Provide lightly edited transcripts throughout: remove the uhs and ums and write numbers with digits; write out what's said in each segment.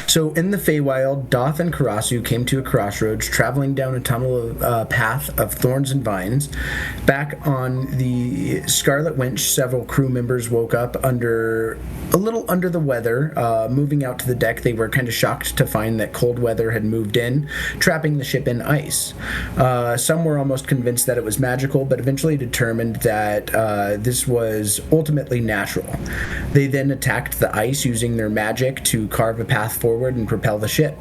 So in the Feywild, Doth and Karasu came to a crossroads, traveling down a tunnel of path of thorns and vines. Back on the Scarlet Winch, several crew members woke up a little under the weather. Moving out to the deck, they were kind of shocked to find that cold weather had moved in, trapping the ship in ice. Some were almost convinced that it was magical, but eventually determined that this was ultimately natural. They then attacked the ice using their magic to carve a path forward and propel the ship.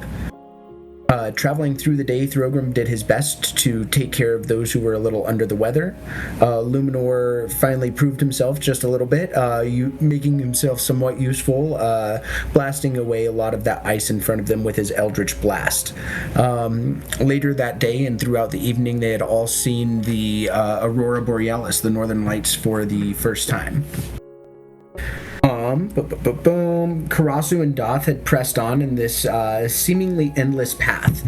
Traveling through the day, Thorogrim did his best to take care of those who were a little under the weather. Luminor finally proved himself just a little bit, making himself somewhat useful, blasting away a lot of that ice in front of them with his Eldritch Blast. Later that day and throughout the evening, they had all seen the Aurora Borealis, the Northern Lights, for the first time. Karasu and Doth had pressed on in this seemingly endless path,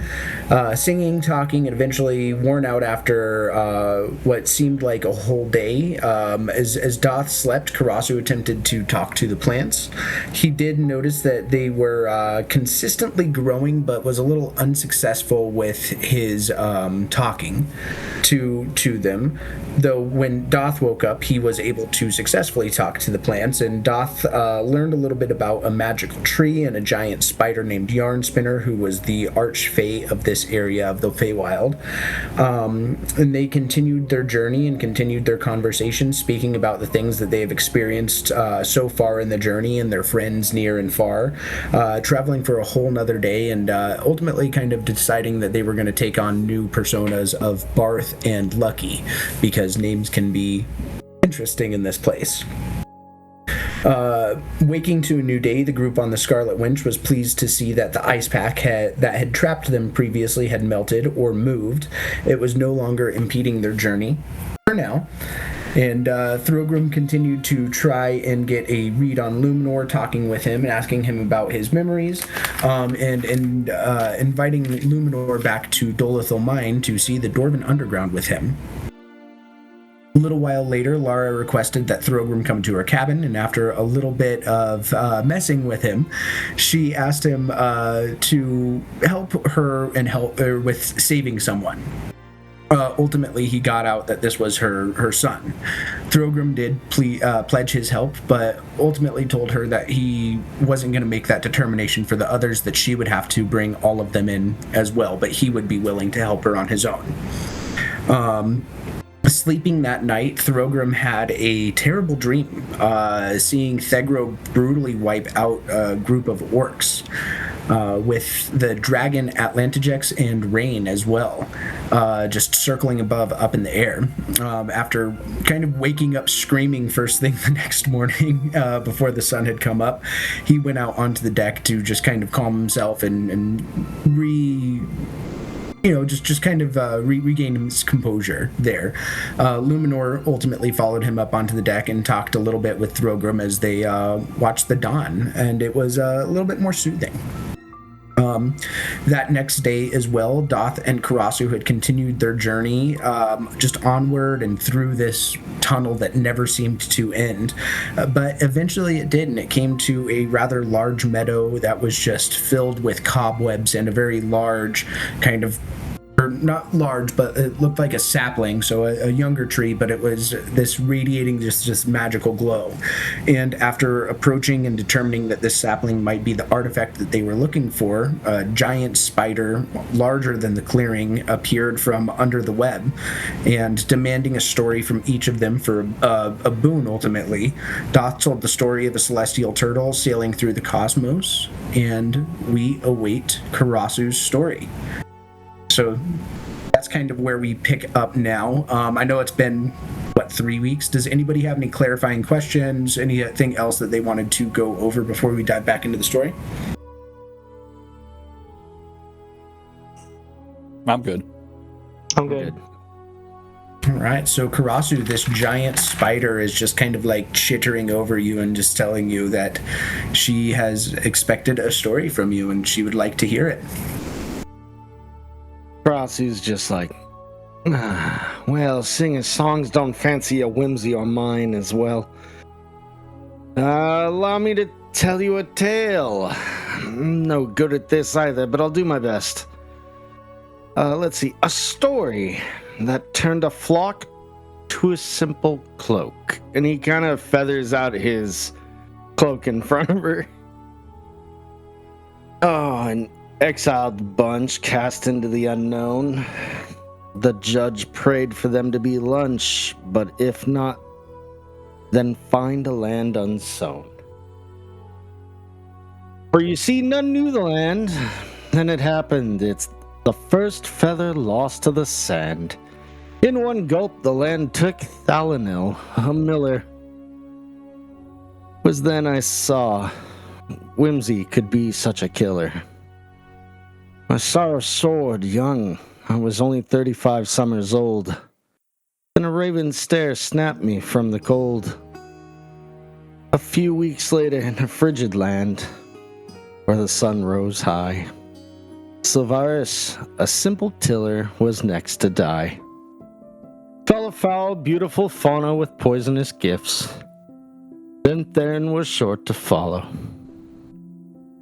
singing, talking, and eventually worn out after what seemed like a whole day. As Doth slept, Karasu attempted to talk to the plants. He did notice that they were consistently growing, but was a little unsuccessful with his talking to them. Though when Doth woke up, he was able to successfully talk to the plants, and Doth learned a little bit about a magical tree and a giant spider named Yarnspinner, who was the archfey of this area of the Feywild. And they continued their journey and continued their conversation, speaking about the things that they have experienced so far in the journey and their friends near and far, traveling for a whole nother day, and ultimately kind of deciding that they were going to take on new personas of Barth and Lucky, because names can be interesting in this place. Waking to a new day, the group on the Scarlet Winch was pleased to see that the ice pack that had trapped them previously had melted or moved. It was no longer impeding their journey for now. And Thorogrim continued to try and get a read on Luminor, talking with him and asking him about his memories, and inviting Luminor back to Dolithal Mine to see the Dwarven Underground with him. A little while later, Lara requested that Thorogrim come to her cabin, and after a little bit of messing with him, she asked him to help her with saving someone. Ultimately, he got out that this was her son. Thorogrim did pledge his help, but ultimately told her that he wasn't going to make that determination for the others, that she would have to bring all of them in as well, but he would be willing to help her on his own. Sleeping that night, Thorogrim had a terrible dream, seeing Thegro brutally wipe out a group of orcs, with the dragon Atlantigex and Rain as well, just circling above up in the air. After kind of waking up screaming first thing the next morning, before the sun had come up, he went out onto the deck to just kind of calm himself and regain his composure there. Luminor ultimately followed him up onto the deck and talked a little bit with Thorogrim as they watched the dawn, and it was a little bit more soothing. That next day as well, Doth and Karasu had continued their journey just onward and through this tunnel that never seemed to end. But eventually it did, and it came to a rather large meadow that was just filled with cobwebs and a very large kind of, or not large, but it looked like a sapling, so a younger tree, but it was this radiating just magical glow. And after approaching and determining that this sapling might be the artifact that they were looking for, a giant spider larger than the clearing appeared from under the web, and demanding a story from each of them for a boon ultimately. Doth told the story of a celestial turtle sailing through the cosmos, and we await Karasu's story. So that's kind of where we pick up now. I know it's been, 3 weeks? Does anybody have any clarifying questions, anything else that they wanted to go over before we dive back into the story? I'm good. I'm good. All right, so Karasu, this giant spider, is just kind of like chittering over you and just telling you that she has expected a story from you and she would like to hear it. Karasu's just like, well, singing songs don't fancy a whimsy or mine as well. Allow me to tell you a tale. no good at this either, but I'll do my best. Let's see. A story that turned a flock to a simple cloak. And he kind of feathers out his cloak in front of her. Oh, an exiled bunch cast into the unknown. The judge prayed for them to be lunch, but if not, then find a land unsown. For you see, none knew the land. Then it happened. It's the first feather lost to the sand. In one gulp, the land took Thalanil, a miller. 'Twas then I saw whimsy could be such a killer. My sorrow soared young. I was only 35 summers old. Then a raven stare snapped me from the cold. A few weeks later, in a frigid land, where the sun rose high, Silvaris, a simple tiller, was next to die. Fell afoul beautiful fauna with poisonous gifts. Then Theron was short to follow.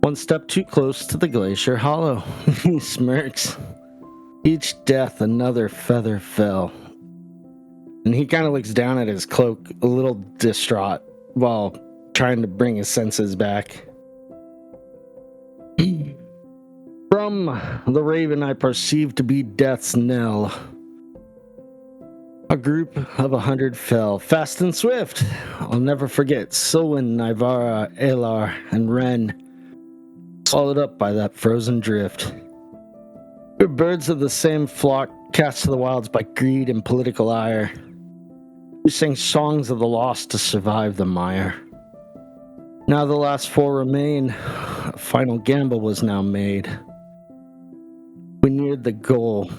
One step too close to the glacier hollow. He smirks. Each death another feather fell. And he kind of looks down at his cloak, a little distraught, while trying to bring his senses back. From the raven I perceived to be death's knell. A group of 100 fell, fast and swift. I'll never forget Silwyn, Nivara, Elar, and Ren, swallowed up by that frozen drift. We're birds of the same flock, cast to the wilds by greed and political ire. We sang songs of the lost to survive the mire. Now the last 4 remain. A final gamble was now made. We neared the goal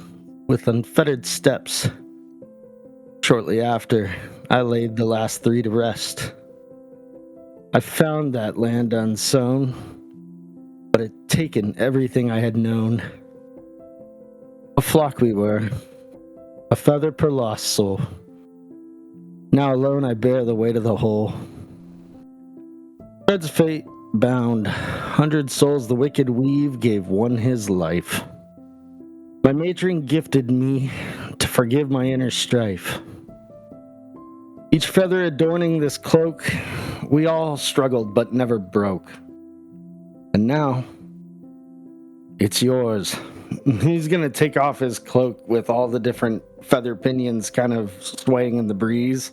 with unfettered steps. Shortly after, I laid the last 3 to rest. I found that land unsown, but it taken everything I had known. A flock we were, a feather per lost soul. Now alone I bear the weight of the whole. Red's fate bound, 100 souls the wicked weave gave one his life. My matron gifted me to forgive my inner strife. Each feather adorning this cloak, we all struggled but never broke. And now, it's yours. He's gonna take off his cloak with all the different feather pinions kind of swaying in the breeze.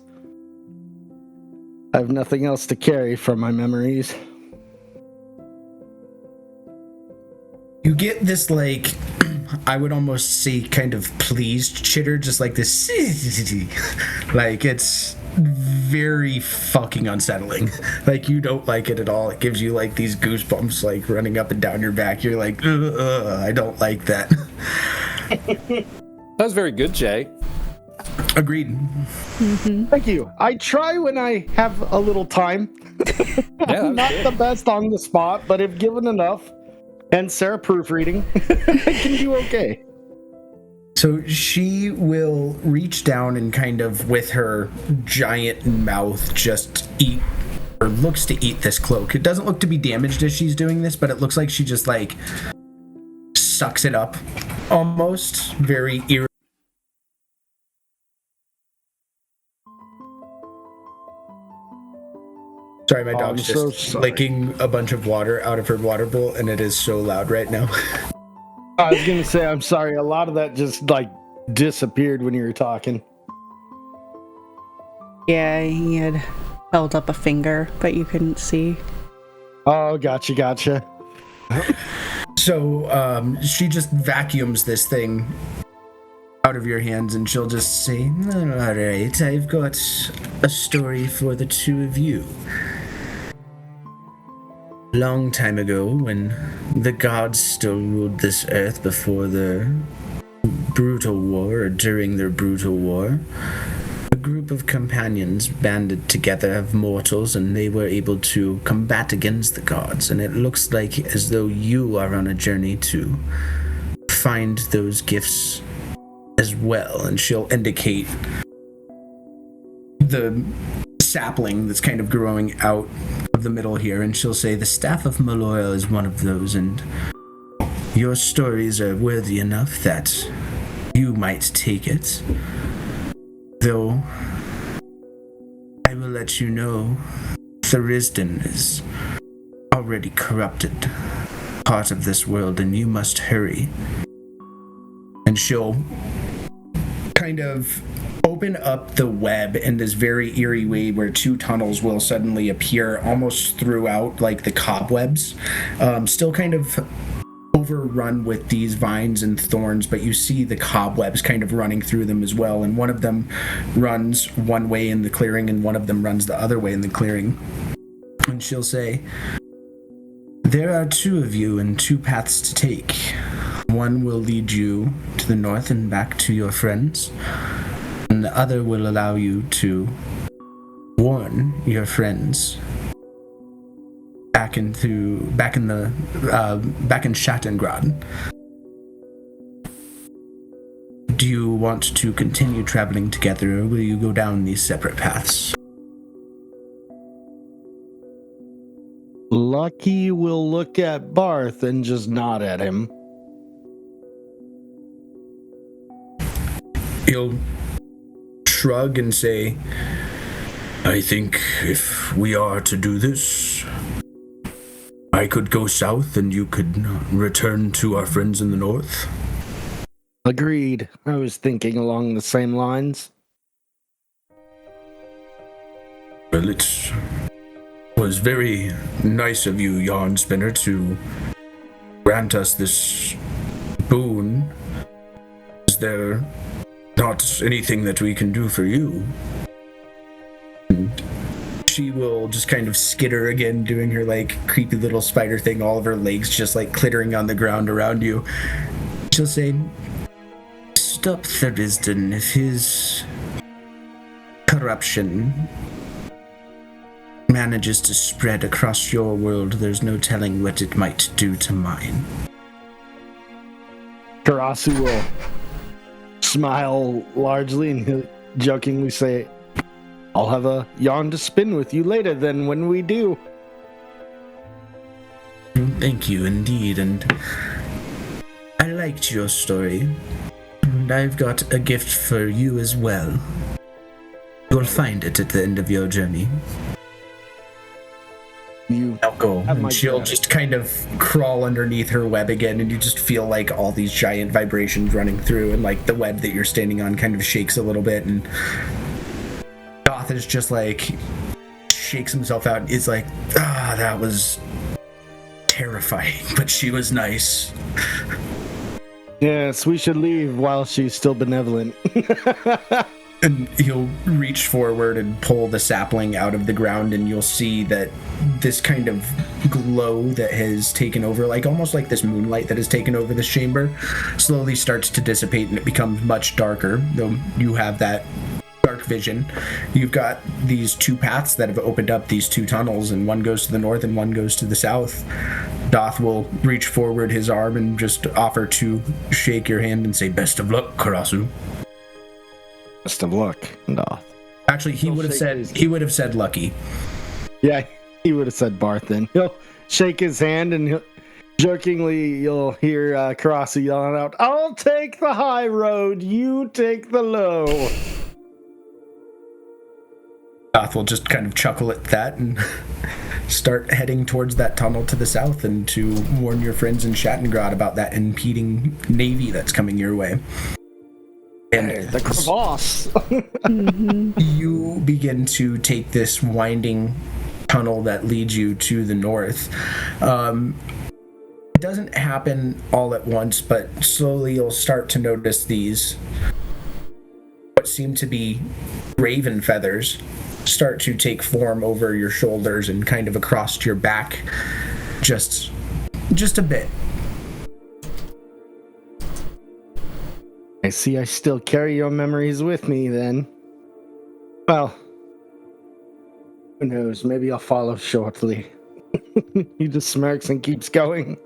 I have nothing else to carry from my memories. You get this, like, I would almost say kind of pleased chitter, just like this. Like, it's very fucking unsettling. Like, you don't like it at all. It gives you, like, these goosebumps, like, running up and down your back. You're like, I don't like that. That was very good, Jay. Agreed. Mm-hmm. Thank you. I try when I have a little time. Yeah, I'm not good. the best on the spot, but if given enough, and Sarah proofreading, I can do okay. So she will reach down and kind of, with her giant mouth, just eat, or looks to eat this cloak. It doesn't look to be damaged as she's doing this, but it looks like she just, like, sucks it up. Almost. Very irritating. Sorry, my dog's just licking a bunch of water out of her water bowl, and it is so loud right now. I was going to say, I'm sorry, a lot of that just, like, disappeared when you were talking. Yeah, he had held up a finger, but you couldn't see. Oh, gotcha. So, she just vacuums this thing out of your hands, and she'll just say, all right, I've got a story for the two of you. Long time ago, when the gods still ruled this earth before the brutal war, or during their brutal war, a group of companions banded together of mortals, and they were able to combat against the gods. And it looks like as though you are on a journey to find those gifts as well. And she'll indicate the sapling that's kind of growing out of the middle here, and she'll say, "The staff of Malora is one of those, and your stories are worthy enough that you might take it. Though, I will let you know, Thurisden is already corrupted part of this world, and you must hurry." And she'll kind of open up the web in this very eerie way where two tunnels will suddenly appear almost throughout, like the cobwebs. Still kind of overrun with these vines and thorns, but you see the cobwebs kind of running through them as well, and one of them runs one way in the clearing and one of them runs the other way in the clearing. And she'll say, "There are two of you and two paths to take. One will lead you to the north and back to your friends, and the other will allow you to warn your friends back in Schattengrad. Do you want to continue traveling together, or will you go down these separate paths?" Lucky will look at Barth and just nod at him. He'll shrug and say, "I think if we are to do this, I could go south and you could return to our friends in the north." Agreed. I was thinking along the same lines. Well, it was very nice of you, Yarnspinner, to grant us this boon. Is there not anything that we can do for you? And she will just kind of skitter again, doing her like creepy little spider thing, all of her legs just like clittering on the ground around you. She'll say, "Stop Thurisden. If his corruption manages to spread across your world, there's no telling what it might do to mine." Karasu will smile largely and he'll jokingly say, "I'll have a yarn to spin with you later then when we do." Thank you indeed, and I liked your story, and I've got a gift for you as well. You'll find it at the end of your journey. You I'll go. have my And she'll gift. just kind of crawl underneath her web again, and you just feel like all these giant vibrations running through, and like the web that you're standing on kind of shakes a little bit, and Goth is just like shakes himself out and is like, that was terrifying, but she was nice. Yes, we should leave while she's still benevolent. And he'll reach forward and pull the sapling out of the ground, and you'll see that this kind of glow that has taken over, like almost like this moonlight that has taken over this chamber, slowly starts to dissipate and it becomes much darker, though you have that dark vision. You've got these two paths that have opened up, these two tunnels, and one goes to the north and one goes to the south. Doth will reach forward his arm and just offer to shake your hand and say, "Best of luck, Karasu." Best of luck, Doth. Actually, he would have said lucky. Yeah, he would have said Barth then. He'll shake his hand and jokingly you'll hear Karasu yelling out, "I'll take the high road, you take the low." Doth will just kind of chuckle at that and start heading towards that tunnel to the south and to warn your friends in Schattengrad about that impeding navy that's coming your way. And The crevasse. you begin to take this winding tunnel that leads you to the north. It doesn't happen all at once, but slowly you'll start to notice these, what seem to be raven feathers, start to take form over your shoulders and kind of across your back, just a bit. I see I still carry your memories with me then. Well, who knows? Maybe I'll follow shortly. He just smirks and keeps going.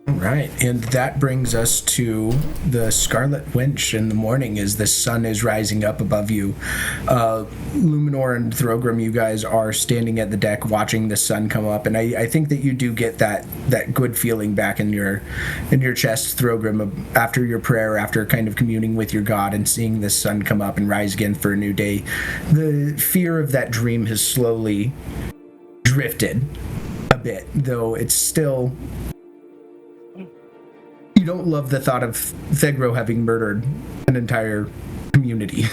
All right, and that brings us to the Scarlet Wench in the morning as the sun is rising up above you. Luminor and Throgrim, you guys are standing at the deck watching the sun come up, and I think that you do get that good feeling back in your chest, Throgrim, after your prayer, after kind of communing with your god and seeing the sun come up and rise again for a new day. The fear of that dream has slowly drifted a bit, though it's still... You don't love the thought of Thegro having murdered an entire community.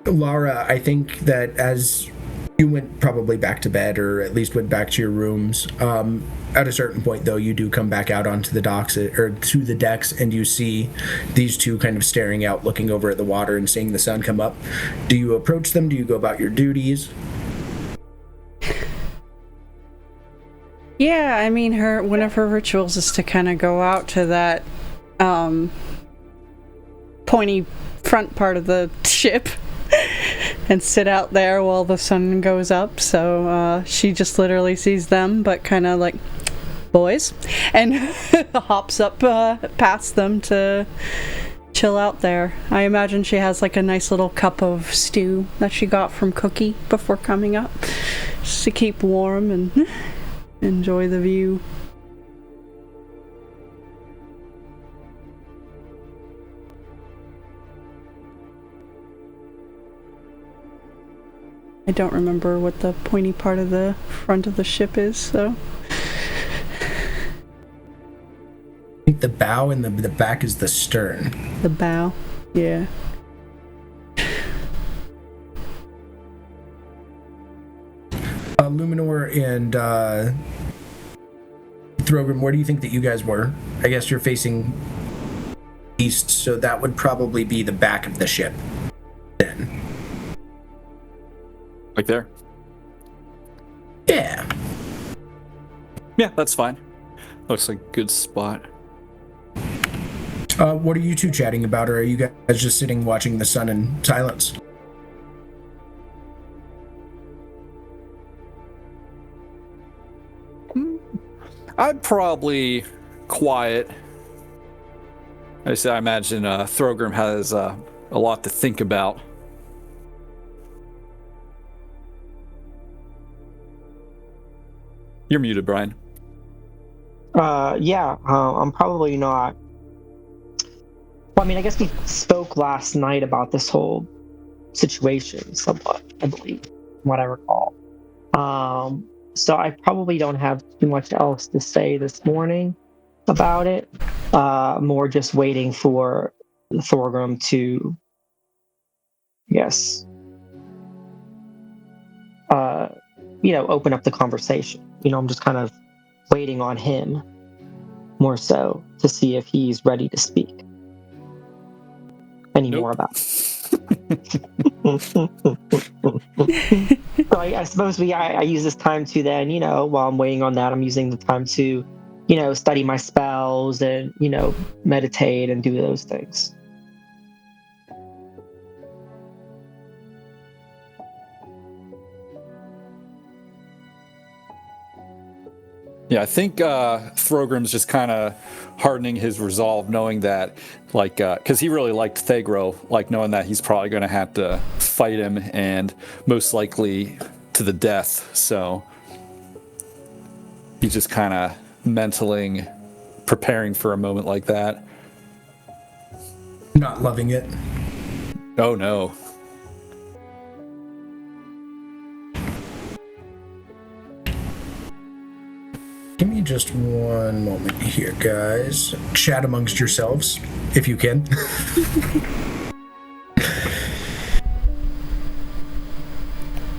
Lara, I think that as you went probably back to bed, or at least went back to your rooms, at a certain point, though, you do come back out onto the docks, or to the decks, and you see these two kind of staring out, looking over at the water and seeing the sun come up. Do you approach them? Do you go about your duties? Yeah, I mean, one of her rituals is to kind of go out to that pointy front part of the ship and sit out there while the sun goes up. So she just literally sees them, but kind of like, boys, and hops up past them to chill out there. I imagine she has like a nice little cup of stew that she got from Cookie before coming up, just to keep warm and enjoy the view. I don't remember what the pointy part of the front of the ship is, so... I think the bow and the back is the stern. The bow, yeah. Luminor and Throgrim, where do you think that you guys were? I guess you're facing east, so that would probably be the back of the ship then. Like there? Yeah. Yeah, that's fine. Looks like a good spot. What are you two chatting about, or are you guys just sitting watching the sun in silence? I'd probably quiet. I imagine Throgrim has a lot to think about. You're muted, Brian. Yeah, I'm probably not. Well, I mean, I guess we spoke last night about this whole situation somewhat, I believe, from what I recall. So I probably don't have too much else to say this morning about it. More just waiting for Thorgrim to, I guess, open up the conversation. I'm just kind of waiting on him more so to see if he's ready to speak more about it. So I suppose I use this time to then, while I'm waiting on that, I'm using the time to, study my spells and, meditate and do those things. Yeah, I think Throgrim's just kind of hardening his resolve, knowing that, because he really liked Thegro, knowing that he's probably going to have to fight him, and most likely to the death. So he's just kind of mentally preparing for a moment like that. Not loving it. Oh, no. Give me just one moment here, guys. Chat amongst yourselves, if you can.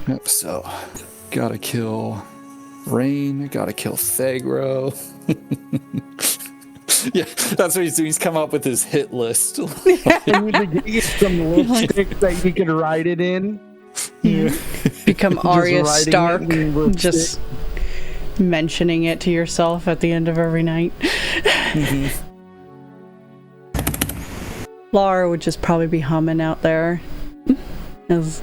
Yep, so gotta kill Rain, gotta kill Thegro. Yeah, that's what he's doing. He's come up with his hit list. And would they give you some lipstick that you could write it in? Yeah. Become Arya Stark, just mentioning it to yourself at the end of every night. Mm-hmm. Laura would just probably be humming out there, just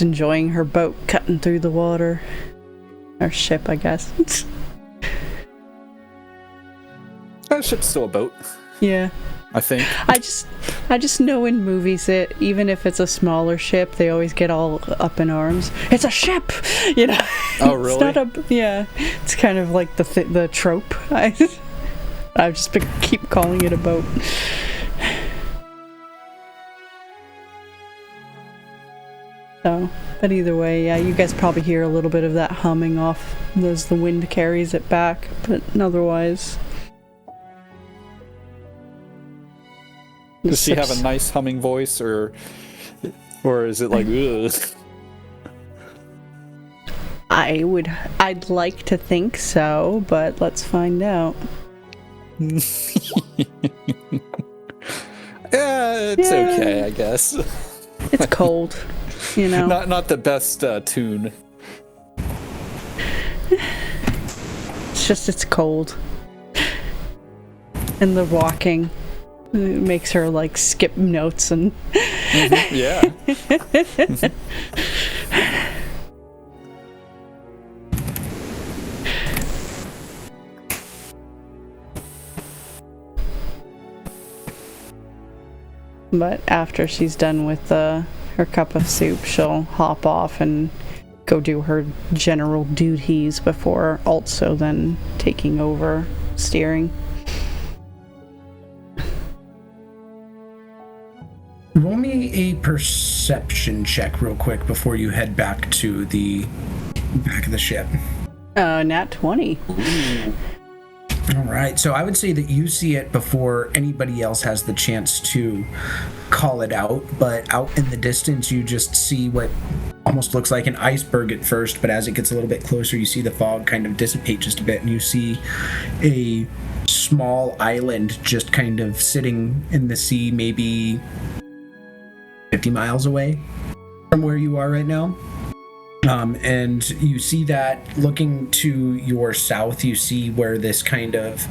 enjoying her boat cutting through the water. Or ship, I guess. ship's still a boat, Yeah. I think. I just know in movies that even if it's a smaller ship, they always get all up in arms. It's a ship, you know. Oh, really? It's not yeah. It's kind of like the trope. I've just keep calling it a boat. So, but either way, yeah, you guys probably hear a little bit of that humming off as the wind carries it back, but otherwise. Does she have a nice humming voice, or is it like, ugh? I'd like to think so, but let's find out. Yeah, it's okay, I guess. It's cold, you know. Not the best tune. It's cold. And the walking makes her like skip notes and Yeah. But after she's done with her cup of soup, she'll hop off and go do her general duties before also then taking over steering. Roll me a perception check real quick before you head back to the back of the ship. Nat 20. All right, so I would say that you see it before anybody else has the chance to call it out, but out in the distance you just see what almost looks like an iceberg at first, but as it gets a little bit closer you see the fog kind of dissipate just a bit, and you see a small island just kind of sitting in the sea, maybe 50 miles away from where you are right now. And you see that looking to your south, you see where this kind of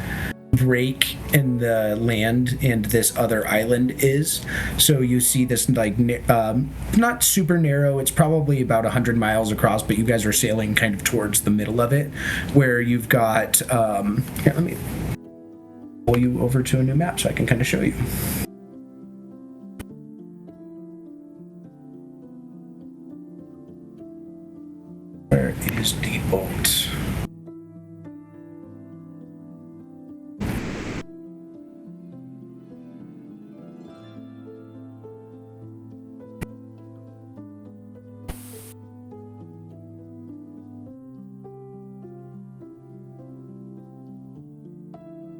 break in the land and this other island is. So you see this like not super narrow, it's probably about 100 miles across, but you guys are sailing kind of towards the middle of it, where you've got here, let me pull you over to a new map so I can kind of show you. Where is the boat?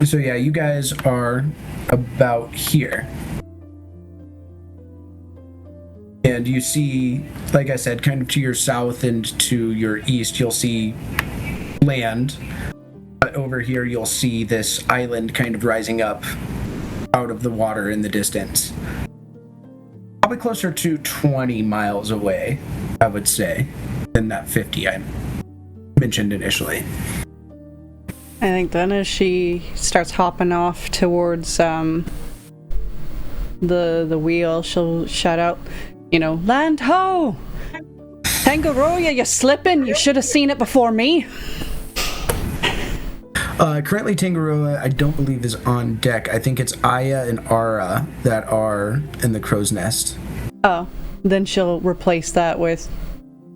So yeah, you guys are about here. And you see, like I said, kind of to your south and to your east, you'll see land. But over here, you'll see this island kind of rising up out of the water in the distance. Probably closer to 20 miles away, I would say, than that 50 I mentioned initially. I think then as she starts hopping off towards the wheel, she'll shout out, you know, "Land ho! Tangaroya, you're slipping! You should have seen it before me!" Currently, Tangaroa, I don't believe, is on deck. I think it's Aya and Ara that are in the crow's nest. Oh, then she'll replace that with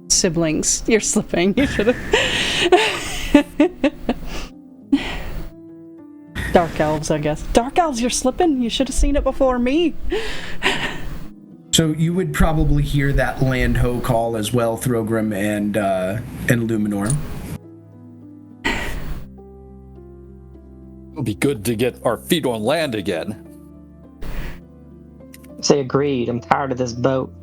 siblings. You're slipping. You should have. Dark elves, I guess. Dark elves, you're slipping. You should have seen it before me. So you would probably hear that land ho call as well, Throgrim and Luminor. It'll be good to get our feet on land again. Say agreed. I'm tired of this boat.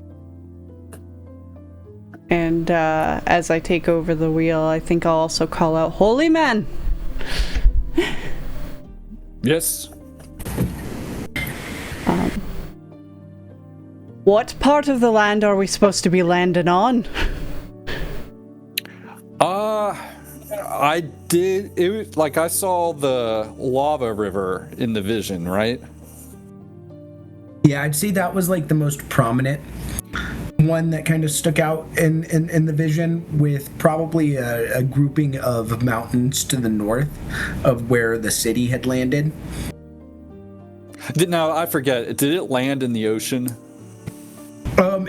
And as I take over the wheel, I think I'll also call out, "Holy man!" Yes. What part of the land are we supposed to be landing on? I did. It was like I saw the lava river in the vision, right? Yeah, I'd say that was like the most prominent. one that kind of stuck out in the vision, with probably a grouping of mountains to the north of where the city had landed. Now, I forget, did it land in the ocean?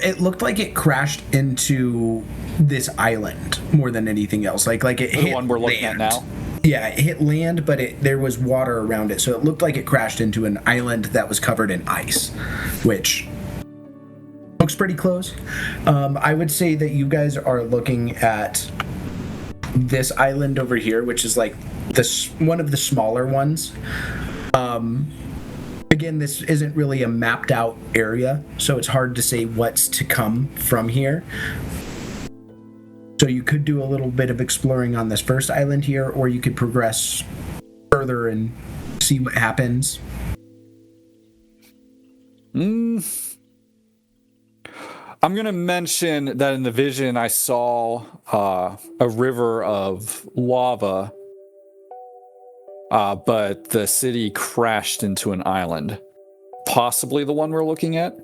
It looked like it crashed into this island more than anything else. Like it hit The one we're looking land. at now? Yeah, it hit land, but there was water around it, so it looked like it crashed into an island that was covered in ice, which looks pretty close. I would say that you guys are looking at this island over here, which is like one of the smaller ones. Again, this isn't really a mapped out area, so it's hard to say what's to come from here. So you could do a little bit of exploring on this first island here, or you could progress further and see what happens. I'm going to mention that in the vision I saw a river of lava, but the city crashed into an island. Possibly the one we're looking at?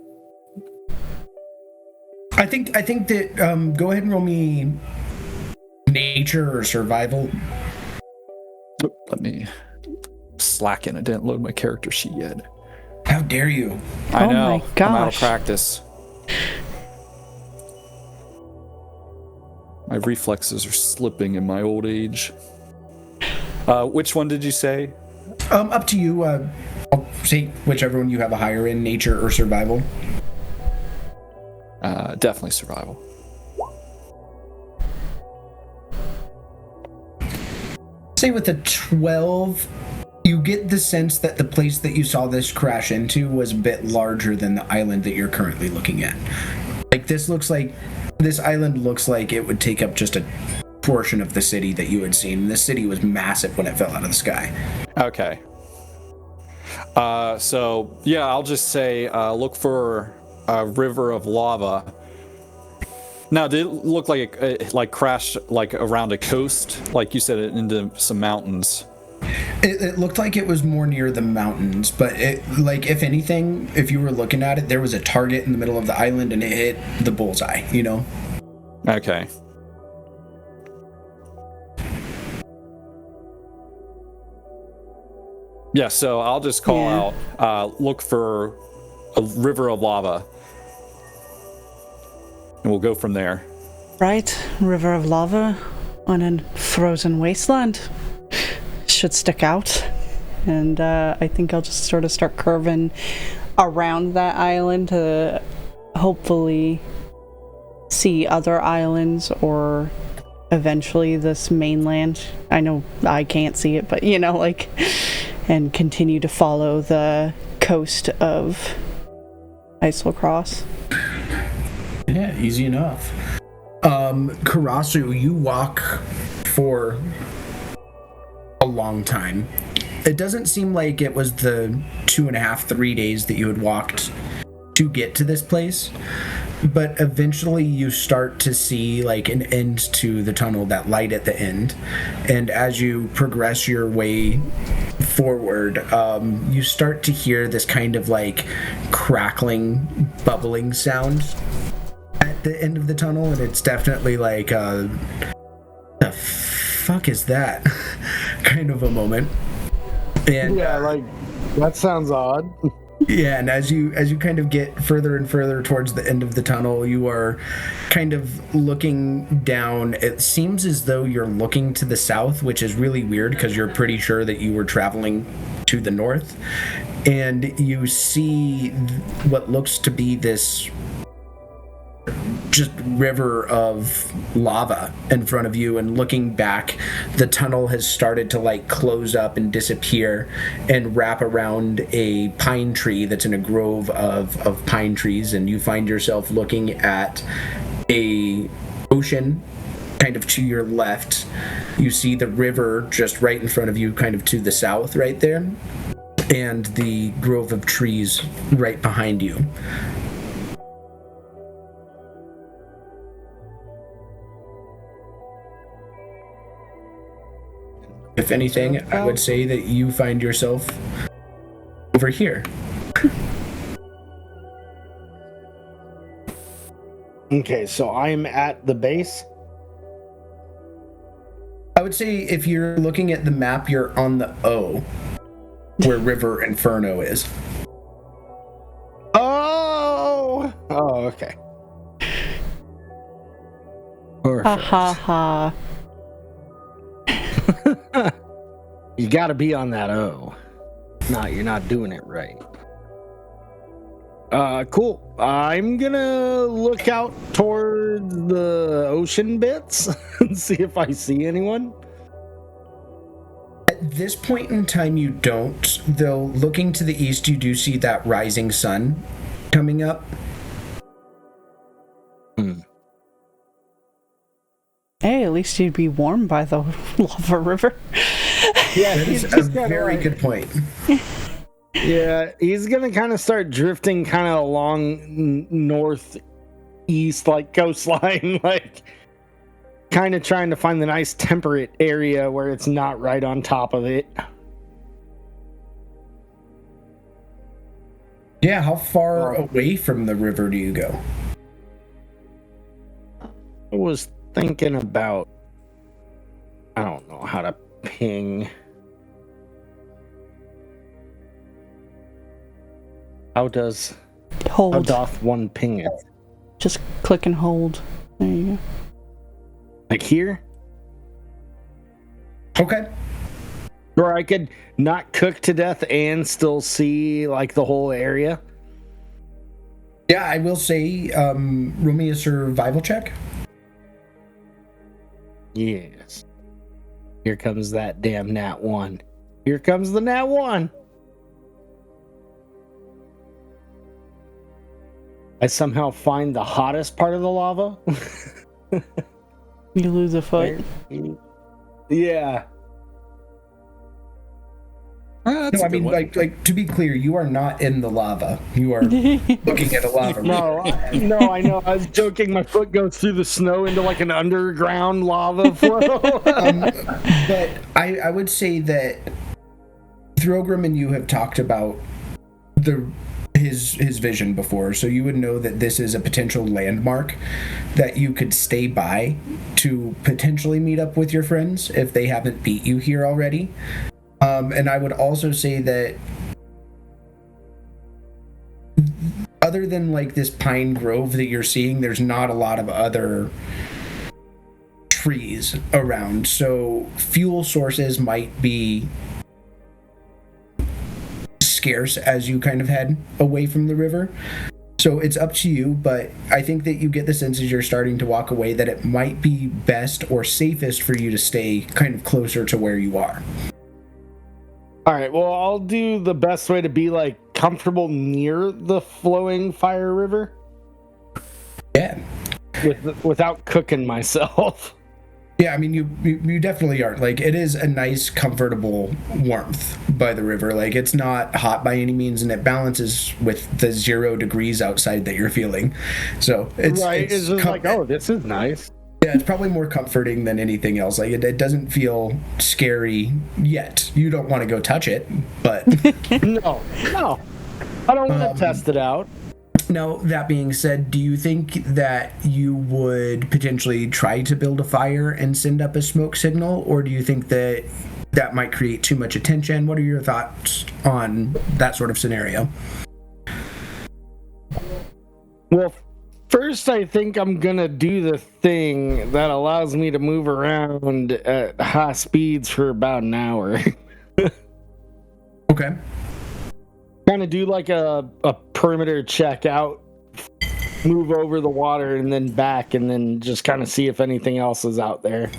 I think that go ahead and roll me nature or survival. Let me slacken. I didn't load my character sheet yet. How dare you? I Oh know. my I'm out of gosh. practice. My reflexes are slipping in my old age. Which one did you say? Up to you. I'll say whichever one you have a higher in, nature or survival. Definitely survival. Say with a 12, you get the sense that the place that you saw this crash into was a bit larger than the island that you're currently looking at. Like this island looks like it would take up just a portion of the city that you had seen. The city was massive when it fell out of the sky. Okay. So yeah, I'll just say look for a river of lava. Now, did it look like it crashed like around a coast, like you said, into some mountains? It looked like it was more near the mountains, but if anything, if you were looking at it, there was a target in the middle of the island and it hit the bullseye, you know? Okay. Yeah, so I'll just call out, look for a river of lava. And we'll go from there. Right, river of lava on a frozen wasteland. Should stick out. And I think I'll just sort of start curving around that island to hopefully see other islands or eventually this mainland. I know I can't see it, but and continue to follow the coast of Isle Cross. Yeah, easy enough. Karasu, you walk for a long time. It doesn't seem like it was the 2.5, 3 days that you had walked to get to this place, but eventually you start to see like an end to the tunnel, that light at the end. And as you progress your way forward, you start to hear this kind of like crackling, bubbling sound at the end of the tunnel, and it's definitely like the fuck is that kind of a moment. And Yeah, like that sounds odd. yeah, and as you kind of get further and further towards the end of the tunnel, you are kind of looking down. It seems as though you're looking to the south, which is really weird because you're pretty sure that you were traveling to the north, and you see what looks to be this just river of lava in front of you. And looking back, the tunnel has started to like close up and disappear and wrap around a pine tree that's in a grove of pine trees, and you find yourself looking at a ocean kind of to your left. You see the river just right in front of you, kind of to the south right there, and the grove of trees right behind you. If anything, I would say that you find yourself over here. Okay, so I'm at the base. I would say if you're looking at the map, you're on the O, where River Inferno is. Oh, okay. Ha ha ha. You got to be on that O. No, you're not doing it right. Cool. I'm gonna look out towards the ocean bits and see if I see anyone. At this point in time, you don't, though. Looking to the east, you do see that rising sun coming up. Hey, at least you'd be warmed by the lava river. Yeah, That is a very good point. Yeah, he's gonna kind of start drifting kind of along northeast, like coastline, like kind of trying to find the nice temperate area where it's not right on top of it. Yeah, how far away from the river do you go? I was thinking about, I don't know how to ping. How doth one ping it? Just click and hold. There you go. Like here? Okay. Or I could not cook to death and still see like the whole area? Yeah, I will say, roll me a survival check. Yes. Here comes that damn nat 1. Here comes the nat 1. I somehow find the hottest part of the lava. You lose a foot. Yeah. No, I mean, like to be clear, you are not in the lava. You are looking at a lava. No, I know. I was joking. My foot goes through the snow into like an underground lava flow. But I would say that Throgrim and you have talked about his vision before, so you would know that this is a potential landmark that you could stay by to potentially meet up with your friends if they haven't beat you here already. And I would also say that other than like this pine grove that you're seeing, there's not a lot of other trees around, so fuel sources might be scarce as you kind of head away from the river. So it's up to you, but I think that you get the sense as you're starting to walk away that it might be best or safest for you to stay kind of closer to where you are. All right, well, I'll do the best way to be like comfortable near the flowing fire river. Yeah. Without cooking myself. Yeah, I mean, you definitely aren't. Like, it is a nice, comfortable warmth by the river. Like, it's not hot by any means, and it balances with the 0 degrees outside that you're feeling. So it's right. It's just like, oh, this is nice. Yeah, it's probably more comforting than anything else. Like, it doesn't feel scary yet. You don't want to go touch it, but no, I don't want to test it out. Now, that being said, do you think that you would potentially try to build a fire and send up a smoke signal, or do you think that that might create too much attention? What are your thoughts on that sort of scenario? Well, first I think I'm gonna do the thing that allows me to move around at high speeds for about an hour. Okay. Kind of do like a perimeter check out, move over the water and then back, and then just kind of see if anything else is out there.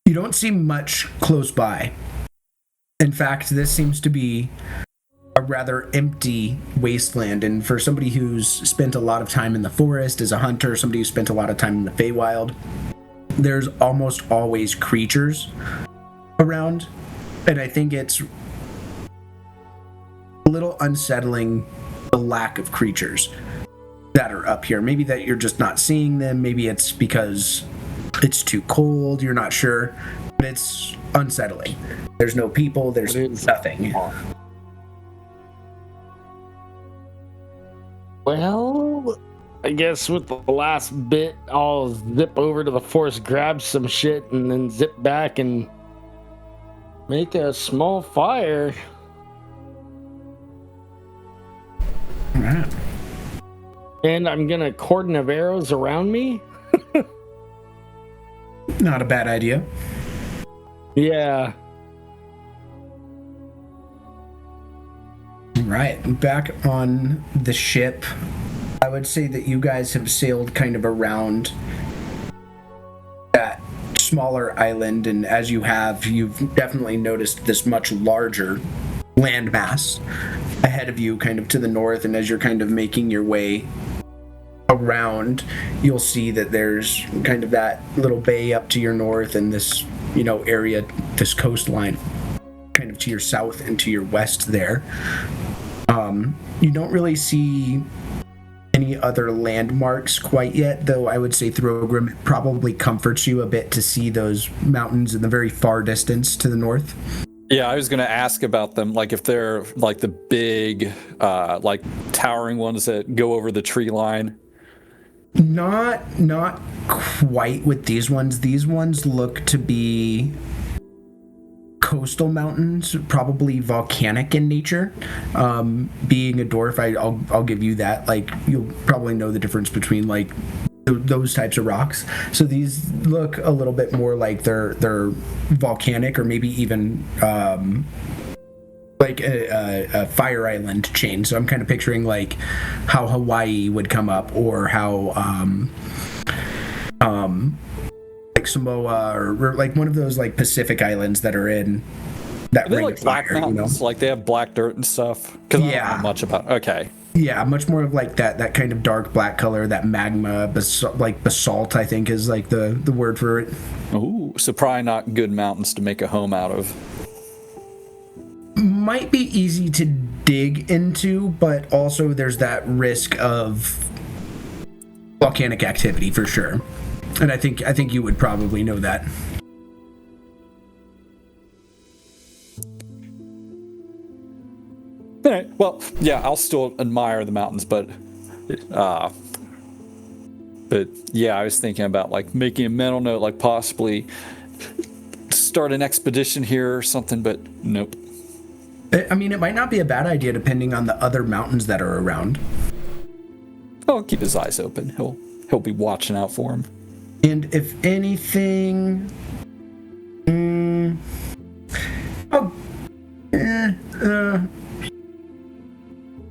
You don't see much close by. In fact, this seems to be a rather empty wasteland, and for somebody who's spent a lot of time in the forest as a hunter, somebody who's spent a lot of time in the Feywild, there's almost always creatures around, and I think it's a little unsettling, the lack of creatures that are up here. Maybe that you're just not seeing them, maybe it's because it's too cold, you're not sure, but it's unsettling. There's no people, there's nothing. Well, I guess with the last bit, I'll zip over to the forest, grab some shit, and then zip back and make a small fire. All right. And I'm gonna cordon of arrows around me. Not a bad idea. Yeah. Right, back on the ship, I would say that you guys have sailed kind of around that smaller island, and as you have, you've definitely noticed this much larger landmass ahead of you, kind of to the north, and as you're kind of making your way around, you'll see that there's kind of that little bay up to your north and this, area, this coastline kind of to your south and to your west there. You don't really see any other landmarks quite yet, though I would say Throgrim, it probably comforts you a bit to see those mountains in the very far distance to the north. Yeah, I was going to ask about them, like if they're like the big, like towering ones that go over the tree line. Not quite with these ones. These ones look to be coastal mountains, probably volcanic in nature. Being a dwarf, I'll give you that. Like, you'll probably know the difference between like those types of rocks. So these look a little bit more like they're volcanic, or maybe even like a fire island chain. So I'm kind of picturing like how Hawaii would come up, or how like Samoa, or like one of those like Pacific islands that are in that ring like of fire, black mountains, like they have black dirt and stuff. Because I don't know much about. Okay. Yeah, much more of like that kind of dark black color, that magma, like basalt, I think is like the word for it. Ooh, so probably not good mountains to make a home out of. Might be easy to dig into, but also there's that risk of volcanic activity for sure. And I think you would probably know that. All right. Well, yeah, I'll still admire the mountains, but yeah, I was thinking about like making a mental note, like possibly start an expedition here or something, but nope. I mean, it might not be a bad idea depending on the other mountains that are around. I'll keep his eyes open. He'll be watching out for him. And if anything,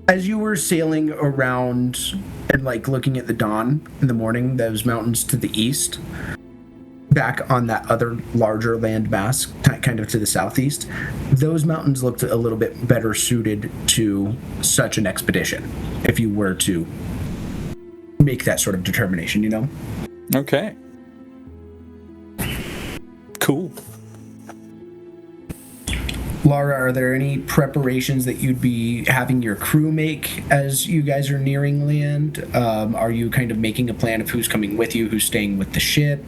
as you were sailing around and like looking at the dawn in the morning, those mountains to the east, back on that other larger landmass, kind of to the southeast, those mountains looked a little bit better suited to such an expedition, if you were to make that sort of determination, Okay. Cool. Lara, are there any preparations that you'd be having your crew make as you guys are nearing land? Are you kind of making a plan of who's coming with you, who's staying with the ship?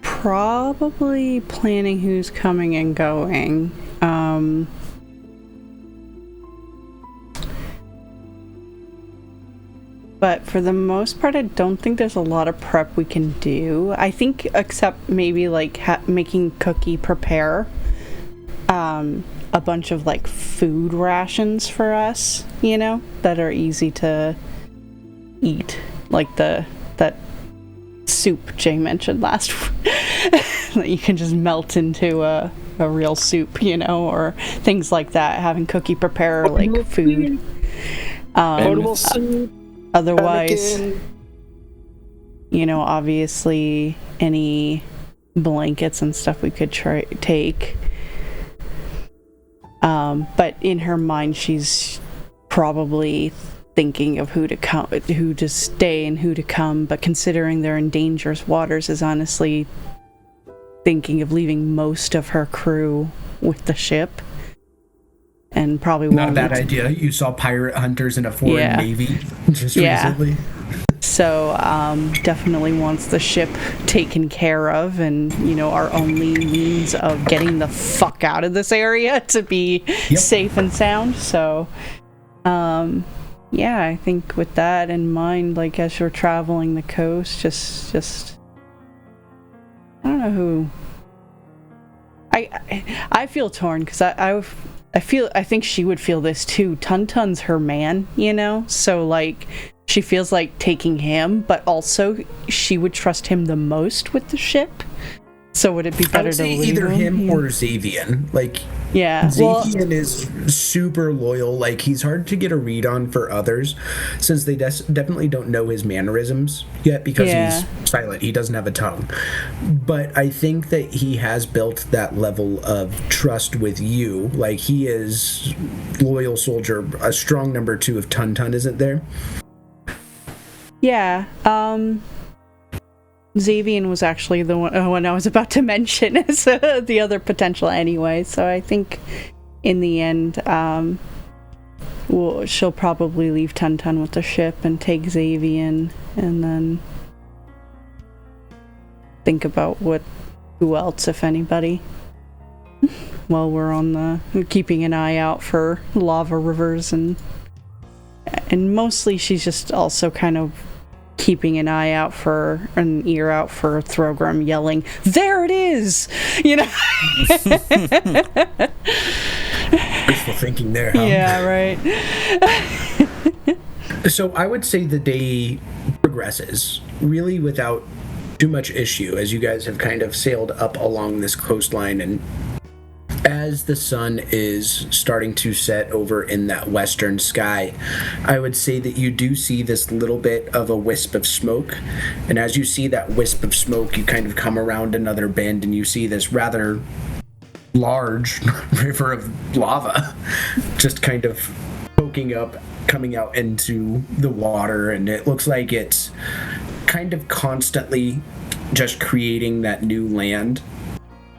Probably planning who's coming and going. But for the most part, I don't think there's a lot of prep we can do. I think, except maybe like making Cookie prepare a bunch of like food rations for us, that are easy to eat, like that soup Jay mentioned last that you can just melt into a real soup, or things like that. Having Cookie prepare like food. Potable soup. Otherwise, obviously any blankets and stuff we could take. But in her mind, she's probably thinking of who to stay and who to come. But considering they're in dangerous waters, is honestly thinking of leaving most of her crew with the ship. And probably not a bad idea. You saw pirate hunters in a foreign navy just recently. So definitely wants the ship taken care of, and our only means of getting the fuck out of this area to be safe and sound. So yeah, I think with that in mind, like as you're traveling the coast, just I don't know who. I feel torn because I think she would feel this too. Tuntun's her man, so like she feels like taking him, but also she would trust him the most with the ship. So would it be better to leave either him or Xavian? Like, yeah, Xavian is super loyal. Like, he's hard to get a read on for others, since they definitely don't know his mannerisms yet because he's silent. He doesn't have a tongue. But I think that he has built that level of trust with you. Like, he is loyal soldier, a strong number 2 if Tuntun isn't there. Yeah. Xavian was actually the one I was about to mention as the other potential anyway, so I think in the end she'll probably leave Tuntun with the ship and take Xavian, and then think about who else, if anybody, while we're on keeping an eye out for lava rivers, and mostly she's just also kind of keeping an ear out for Throgram yelling, "There it is!" Wishful thinking there, huh? Yeah, right. So I would say the day progresses really without too much issue as you guys have kind of sailed up along this coastline, and as the sun is starting to set over in that western sky, I would say that you do see this little bit of a wisp of smoke. And as you see that wisp of smoke, you kind of come around another bend and you see this rather large river of lava just kind of poking up, coming out into the water. And it looks like it's kind of constantly just creating that new land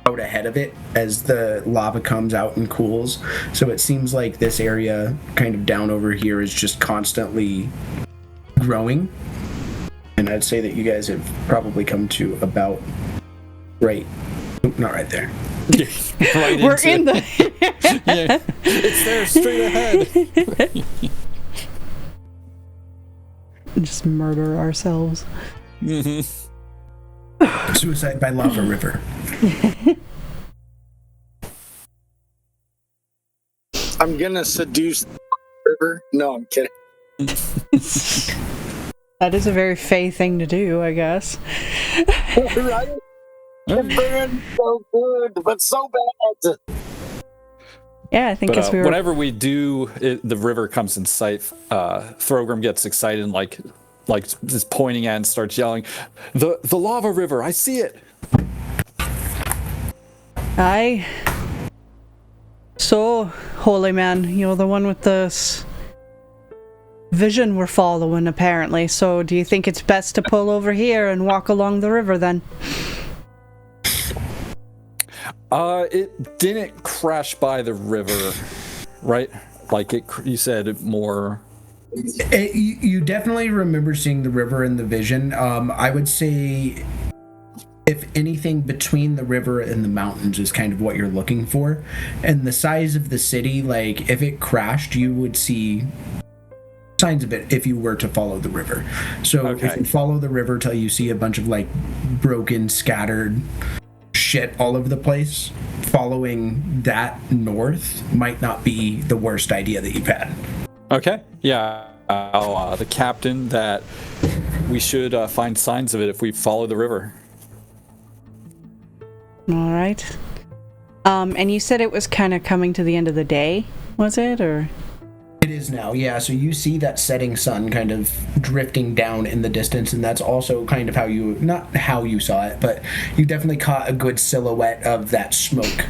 out ahead of it as the lava comes out and cools. So it seems like this area kind of down over here is just constantly growing. And I'd say that you guys have probably come to about not right there. We're in the yeah, it's there straight ahead. Just murder ourselves. Mm-hmm. Suicide by lava river. I'm gonna seduce the river. No, I'm kidding. That is a very Faye thing to do, I guess. Right? It burned so good, but so bad. Yeah, I think But as we were... whenever we do, the river comes in sight. Throgram gets excited and like just pointing at and starts yelling, "The lava river! I see it!" Aye. So, holy man, you're the one with this vision we're following, apparently. So, do you think it's best to pull over here and walk along the river then? It didn't crash by the river, right? Like you said, it more. You definitely remember seeing the river in the vision. I would say, if anything, between the river and the mountains is kind of what you're looking for. And the size of the city, like, if it crashed, you would see signs of it if you were to follow the river. So if you follow the river till you see a bunch of, like, broken, scattered shit all over the place, following that north might not be the worst idea that you've had. Okay. Yeah. The captain that we should find signs of it if we follow the river. All right. And you said it was kind of coming to the end of the day, was it, or? It is now, yeah. So you see that setting sun kind of drifting down in the distance, and that's also kind of how you, not how you saw it, but you definitely caught a good silhouette of that smoke,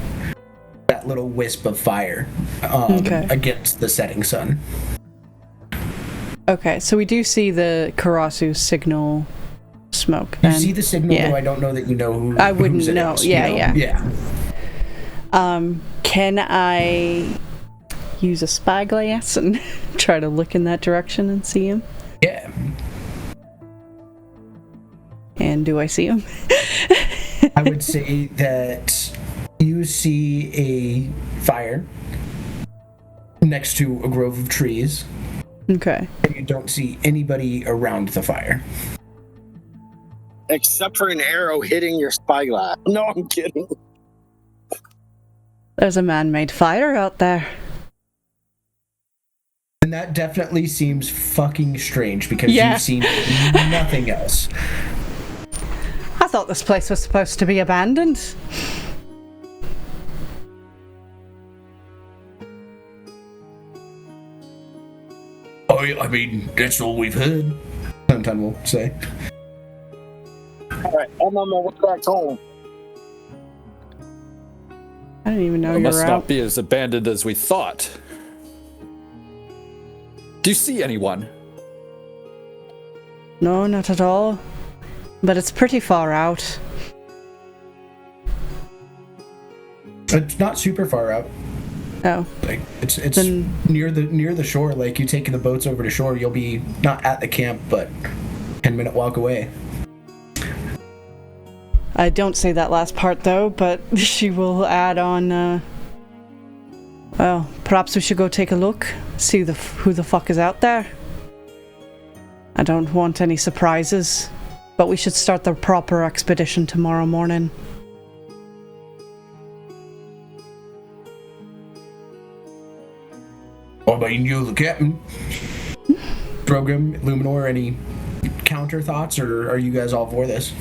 that little wisp of fire against the setting sun. Okay, so we do see the Karasu signal smoke. Then. You see the signal, though I don't know that you know who. I wouldn't whose it know. is, Yeah. Yeah. Can I use a spyglass and try to look in that direction and see him? Yeah. and do I see him? I would say that you see a fire next to a grove of trees. Okay. And you don't see anybody around the fire. Except for an arrow hitting your spyglass. No, I'm kidding. There's a man-made fire out there. And that definitely seems fucking strange because Yeah. you've seen nothing else. I thought this place was supposed to be abandoned. Oh, I mean, that's all we've heard. Sometime will say. Alright, I'm on my way back home. I didn't even know It you must were not out. be as abandoned as we thought. Do you see anyone? No, not at all. But it's pretty far out. It's not super far out. Oh. Like it's Then- near the shore. Like you taking the boats over to shore, you'll be not at the camp, but 10-minute walk away. I don't say that last part though, but she will add on, well, perhaps we should go take a look, see who the fuck is out there. I don't want any surprises, but we should start the proper expedition tomorrow morning. What about you, the captain? Program, Luminor, any counter thoughts, or are you guys all for this?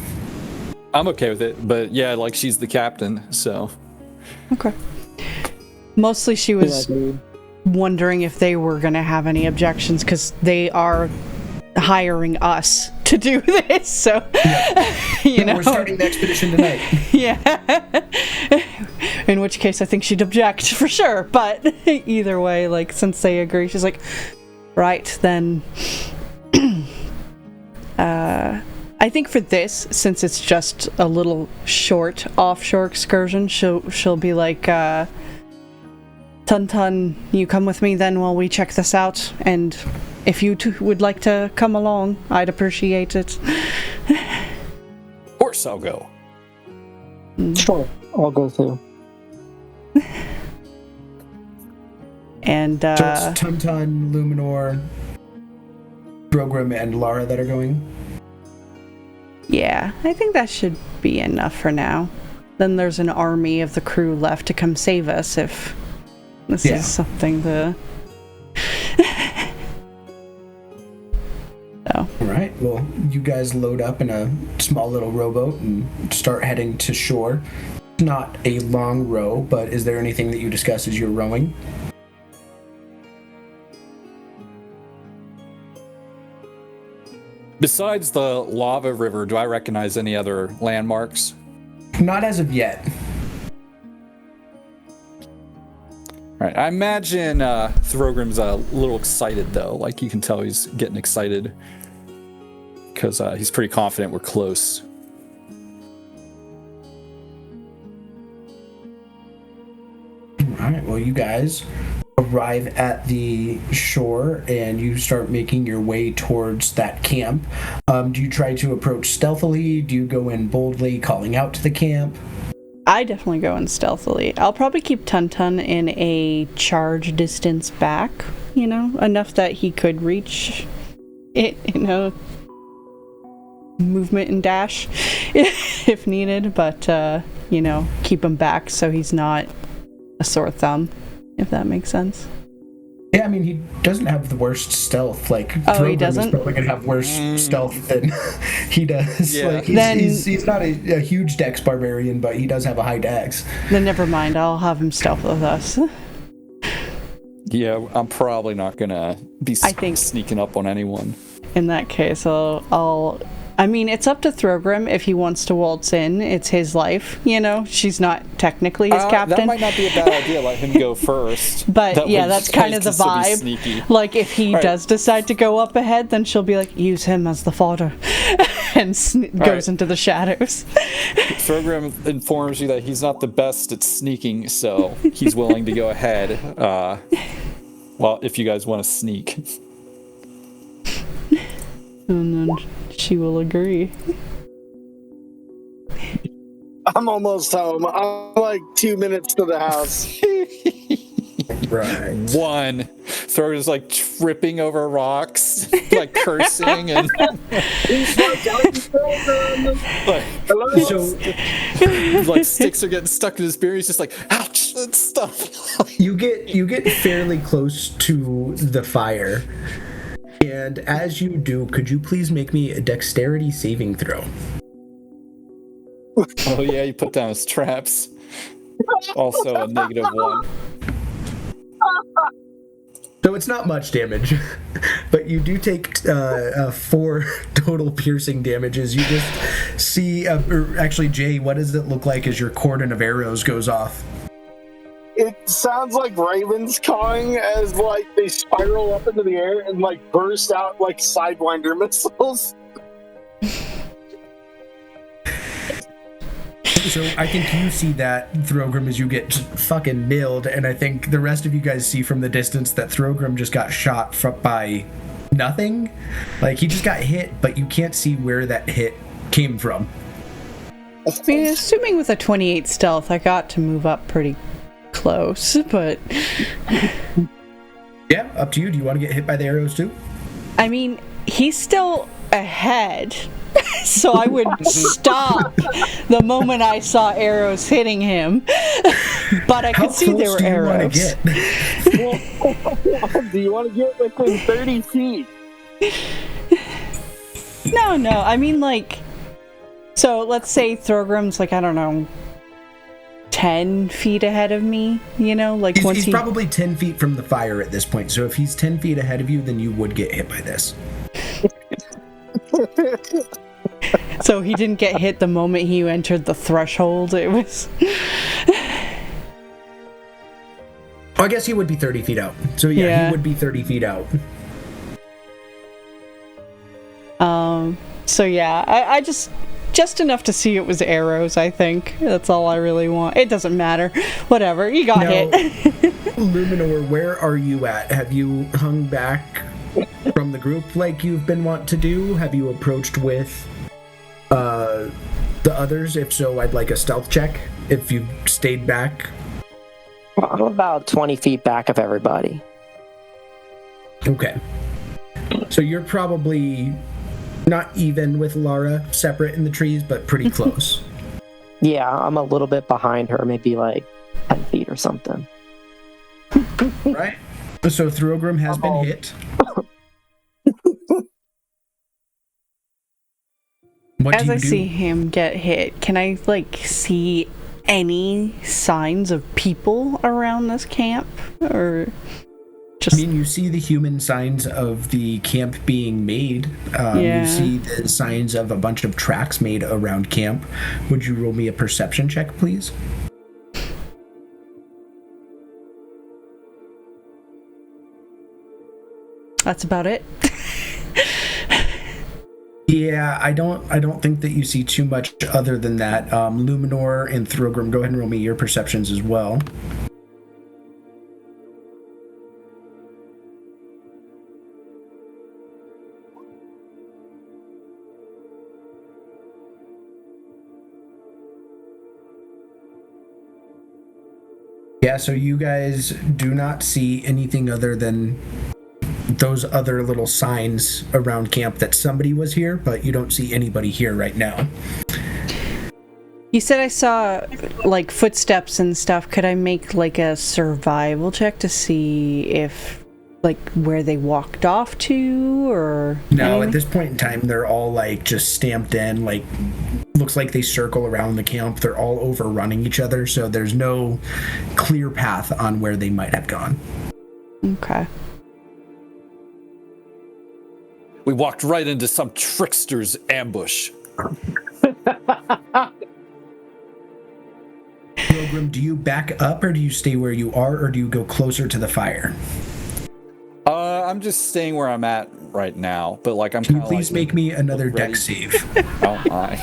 I'm okay with it, but yeah, like she's the captain, so. Okay. Mostly she was wondering if they were going to have any objections, because they are hiring us to do this, so you know. We're starting the expedition tonight. Yeah. In which case I think she'd object for sure, but either way, like, since they agree, she's like, right, then I think for this, since it's just a little short offshore excursion, she'll be like, Tun, you come with me then while we check this out, and if you two would like to come along, I'd appreciate it. Of course I'll go. Sure, I'll go through. And So it's Tuntun, Luminor, Grogram, and Lara that are going? yeah, I think that should be enough for now. Then there's an army of the crew left to come save us if this is something to... So. Alright, well, you guys load up in a small little rowboat and start heading to shore. Not a long row, but is there anything that you discuss as you're rowing? Besides the lava river, do I recognize any other landmarks? Not as of yet. All right, I imagine Throgrim's a little excited, though. Like, you can tell he's getting excited because he's pretty confident we're close. Alright, well, you guys arrive at the shore and you start making your way towards that camp. Do you try to approach stealthily? Do you go in boldly, calling out to the camp? I definitely go in stealthily. I'll probably keep Tuntun in a charge distance back, you know, enough that he could reach it, you know, movement and dash if needed, but, you know, keep him back so he's not a sore thumb, if that makes sense. Yeah, I mean, he doesn't have the worst stealth. Like, He Thorgrim doesn't? is probably going to have worse stealth than he does. Yeah. Like, Then- he's not a huge dex barbarian, but he does have a high dex. Then never mind, I'll have him stealth with us. Yeah, I'm probably not gonna be I think- sneaking up on anyone. In that case, I mean, it's up to Throgrim if he wants to waltz in. It's his life, you know? She's not technically his captain. That might not be a bad idea. Let him go first. But That yeah, way that's you kind guys of the can still be vibe. sneaky. Like, if he Right. does decide to go up ahead, then she'll be like, use him as the fodder. And goes right. into the shadows. Throgrim informs you that he's not the best at sneaking, so he's willing to go ahead. Well, if you guys want to sneak. And then she will agree. I'm almost home. I'm like 2 minutes to the house. Right. One. Throw is like tripping over rocks, like cursing and like sticks are getting stuck in his beard. He's just like, ouch, that stuff. You get fairly close to the fire. And as you do, could you please make me a dexterity saving throw? Oh yeah, you put down his traps. Also a -1. So it's not much damage, but you do take 4 total piercing damages. You just see, or actually, Jay, what does it look like as your cordon of arrows goes off? It sounds like ravens cawing as like they spiral up into the air and like burst out like Sidewinder missiles. So I think you see that, Throgrim, as you get just fucking nailed, and I think the rest of you guys see from the distance that Throgrim just got shot by nothing. Like, he just got hit, but you can't see where that hit came from. I mean, assuming with a 28 stealth, I got to move up pretty close, but... Yeah, up to you. Do you want to get hit by the arrows too? I mean, he's still ahead, so I would stop the moment I saw arrows hitting him. But I could see there were arrows. Do you want to get within 30 feet? No, I mean, like, so let's say Thorgrim's like, I don't know, 10 feet ahead of me, you know? Like he's probably 10 feet from the fire at this point, so if he's 10 feet ahead of you, then you would get hit by this. So he didn't get hit the moment he entered the threshold. It was... I guess he would be 30 feet out. So yeah, he would be 30 feet out. So yeah, I just enough to see it was arrows, I think. That's all I really want. It doesn't matter. Whatever, you got hit. Luminor, where are you at? Have you hung back from the group like you've been wont to do? Have you approached with the others? If so, I'd like a stealth check. If you stayed back. Well, I'm about 20 feet back of everybody. Okay. So you're probably not even with Lara, separate in the trees, but pretty close. Yeah, I'm a little bit behind her, maybe like 10 feet or something. Right. So Throgrim has been hit. As I see him get hit, can I, like, see any signs of people around this camp? Or just... I mean, you see the human signs of the camp being made. You see the signs of a bunch of tracks made around camp. Would you roll me a perception check, please? That's about it. Yeah, I don't think that you see too much other than that. Luminor and Throgrim, go ahead and roll me your perceptions as well. Yeah, so you guys do not see anything other than those other little signs around camp that somebody was here, but you don't see anybody here right now. You said I saw, like, footsteps and stuff. Could I make, like, a survival check to see if, like, where they walked off to, or... No, anything? At this point in time, they're all, like, just stamped in, like, looks like they circle around the camp. They're all overrunning each other, so there's no clear path on where they might have gone. Okay. We walked right into some trickster's ambush. Pilgrim, do you back up, or do you stay where you are, or do you go closer to the fire? I'm just staying where I'm at right now, but like I'm Can kind you of please make me another dex save? Oh my.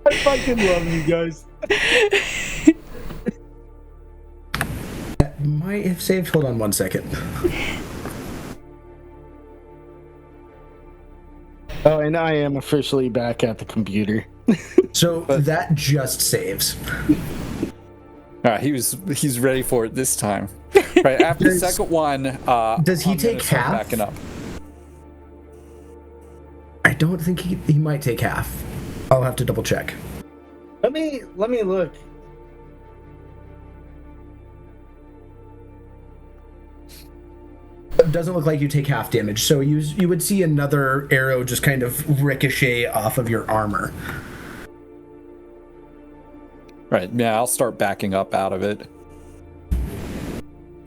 I fucking love you guys. Might have saved. Hold on one second. mind. I am officially back at the computer. So that just saves. All right, he's ready for it this time. Right after the second one, does he I'm gonna take start half? backing up. I don't think he might take half. I'll have to double check. Let me look. It doesn't look like you take half damage, so you would see another arrow just kind of ricochet off of your armor. Right, yeah, I'll start backing up out of it.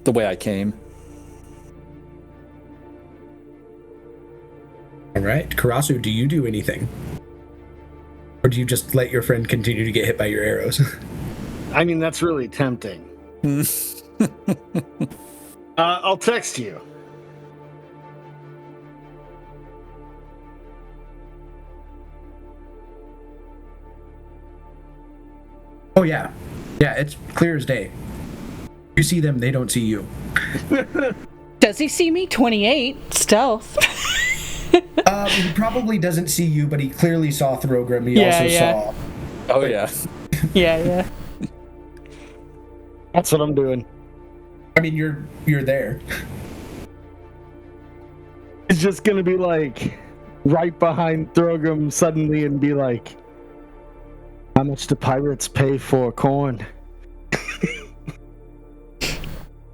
The way I came. All right, Karasu, do you do anything? Or do you just let your friend continue to get hit by your arrows? I mean, that's really tempting. I'll text you. Oh, yeah. Yeah, it's clear as day. You see them, they don't see you. Does he see me? 28 stealth. He probably doesn't see you, but he clearly saw Throgram. He also saw... Oh, yeah. Yeah. That's what I'm doing. I mean, you're there. It's just gonna be like right behind Throgram suddenly and be like, how much do pirates pay for corn?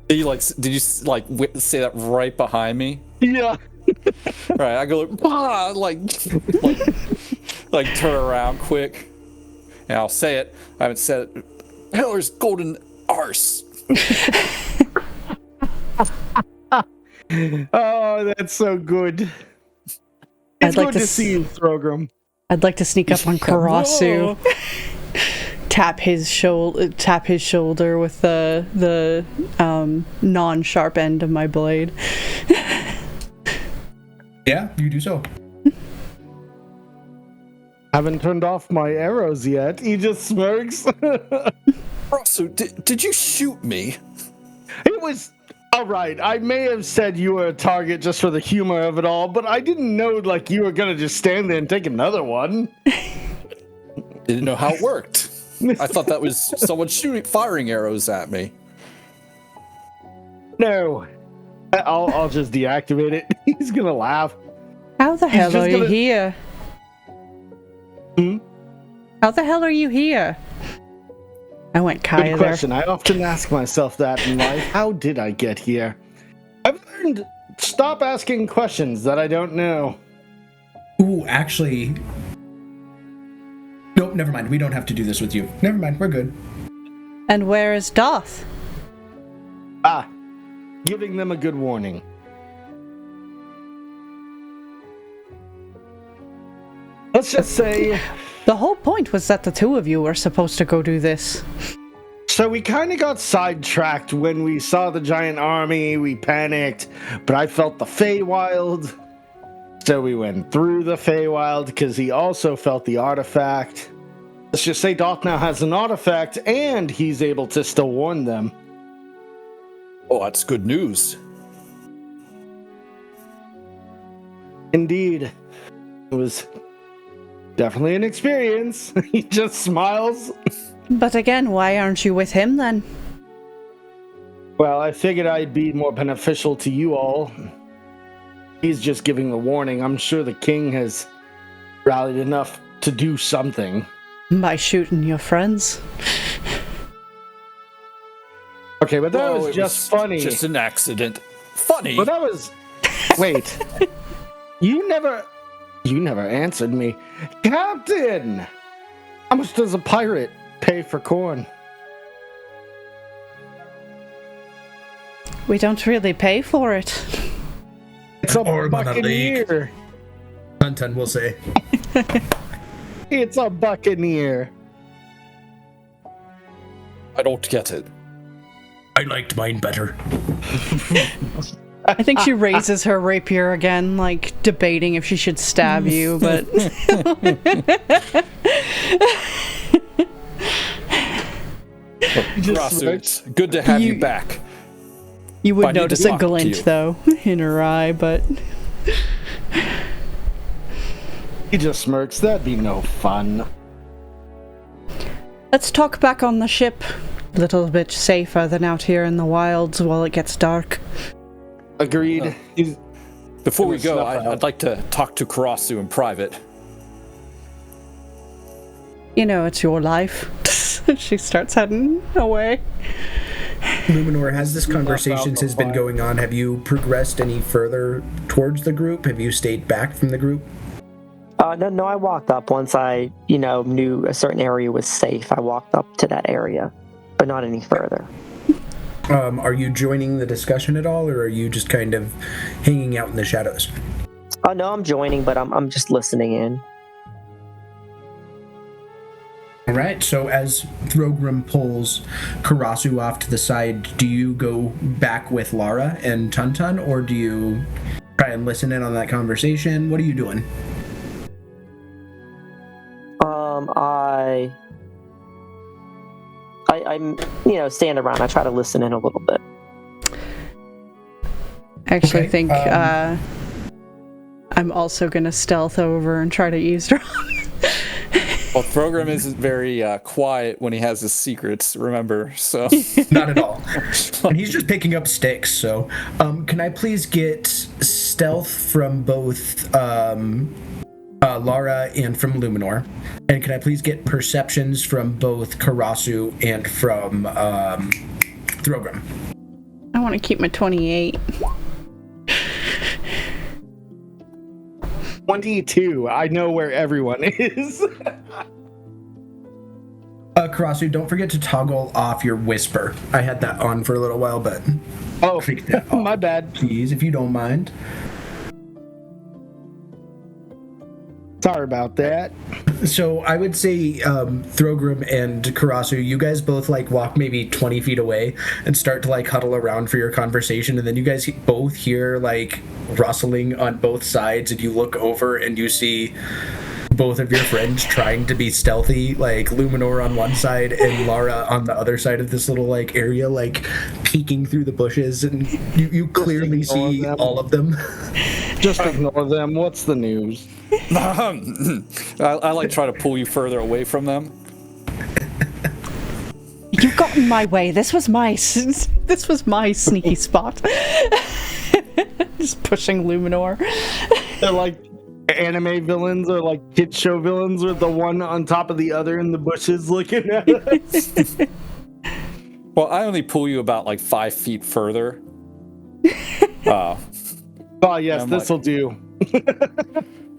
Did you say that right behind me? Yeah. Right, I go like turn around quick, and I'll say it. I haven't said it. Heller's golden arse. Oh, that's so good. It's good to see you, Throgram. I'd like to sneak up on Karasu. Tap his shoulder with the non-sharp end of my blade. Yeah, you do so. Haven't turned off my arrows yet. He just smirks. Karasu, did you shoot me? It was all right. I may have said you were a target just for the humor of it all, but I didn't know like you were gonna just stand there and take another one. Didn't know how it worked. I thought that was someone firing arrows at me. No, I'll just deactivate it. He's gonna laugh. How the hell are you here? How the hell are you here? I went Kaya Good question. I often ask myself that in life. How did I get here? I've learned stop asking questions that I don't know. Ooh, actually... Nope, never mind. We don't have to do this with you. Never mind, we're good. And where is Doth? Giving them a good warning. Let's just say... The whole point was that the two of you were supposed to go do this. So we kind of got sidetracked when we saw the giant army, we panicked, but I felt the Feywild. So we went through the Feywild because he also felt the artifact. Let's just say Doth now has an artifact and he's able to still warn them. Oh, that's good news. Indeed. It was definitely an experience. He just smiles. But again, why aren't you with him then? Well, I figured I'd be more beneficial to you all. He's just giving the warning. I'm sure the king has rallied enough to do something. By shooting your friends. Okay, but that was just funny. Just an accident. Funny. But that was... Wait. You never answered me. Captain! How much does a pirate pay for corn? We don't really pay for it. It's a Or buccaneer. Hunton, we'll say. It's a buccaneer. I don't get it. I liked mine better. I think she raises her rapier again, like debating if she should stab you, but... Karasu, it's good to have you back. You would I need to notice a talk to glint, you. though, in her eye, but... He just smirks. That'd be no fun. Let's talk back on the ship. A little bit safer than out here in the wilds while it gets dark. Agreed. Before we Gonna go, snuff out. I'd like to talk to Karasu in private. You know, it's your life. She starts heading away. Luminor, as this conversation has been going on, have you progressed any further towards the group? Have you stayed back from the group? No, I walked up once I, knew a certain area was safe. I walked up to that area, but not any further. Are you joining the discussion at all, or are you just kind of hanging out in the shadows? No, I'm joining, but I'm just listening in. All right, so as Thorgrim pulls Karasu off to the side, do you go back with Lara and Tuntun, or do you try and listen in on that conversation? What are you doing? I'm stand around. I try to listen in a little bit. I actually Okay, think I'm also gonna stealth over and try to eavesdrop. Well, Thorgrim isn't very quiet when he has his secrets, remember, so... Not at all. And he's just picking up sticks, so... can I please get stealth from both Lara and from Luminor? And can I please get perceptions from both Karasu and from Thorgrim? I want to keep my 28. 22. I know where everyone is. Karasu, don't forget to toggle off your whisper. I had that on for a little while, but... Oh, take that off, my bad. please, if you don't mind. Sorry about that. So I would say Thorgrim and Karasu, you guys both walk maybe 20 feet away and start to huddle around for your conversation, and then you guys both hear rustling on both sides, and you look over and you see both of your friends trying to be stealthy, Luminor on one side and Lara on the other side of this little area, peeking through the bushes, and you clearly see all of them. Just ignore them. What's the news? I try to pull you further away from them. You got in my way. This was my sneaky spot. Just pushing Luminor. They're like anime villains or kid show villains, with the one on top of the other in the bushes looking at us. Well, I only pull you about 5 feet further. Oh yes, this'll do.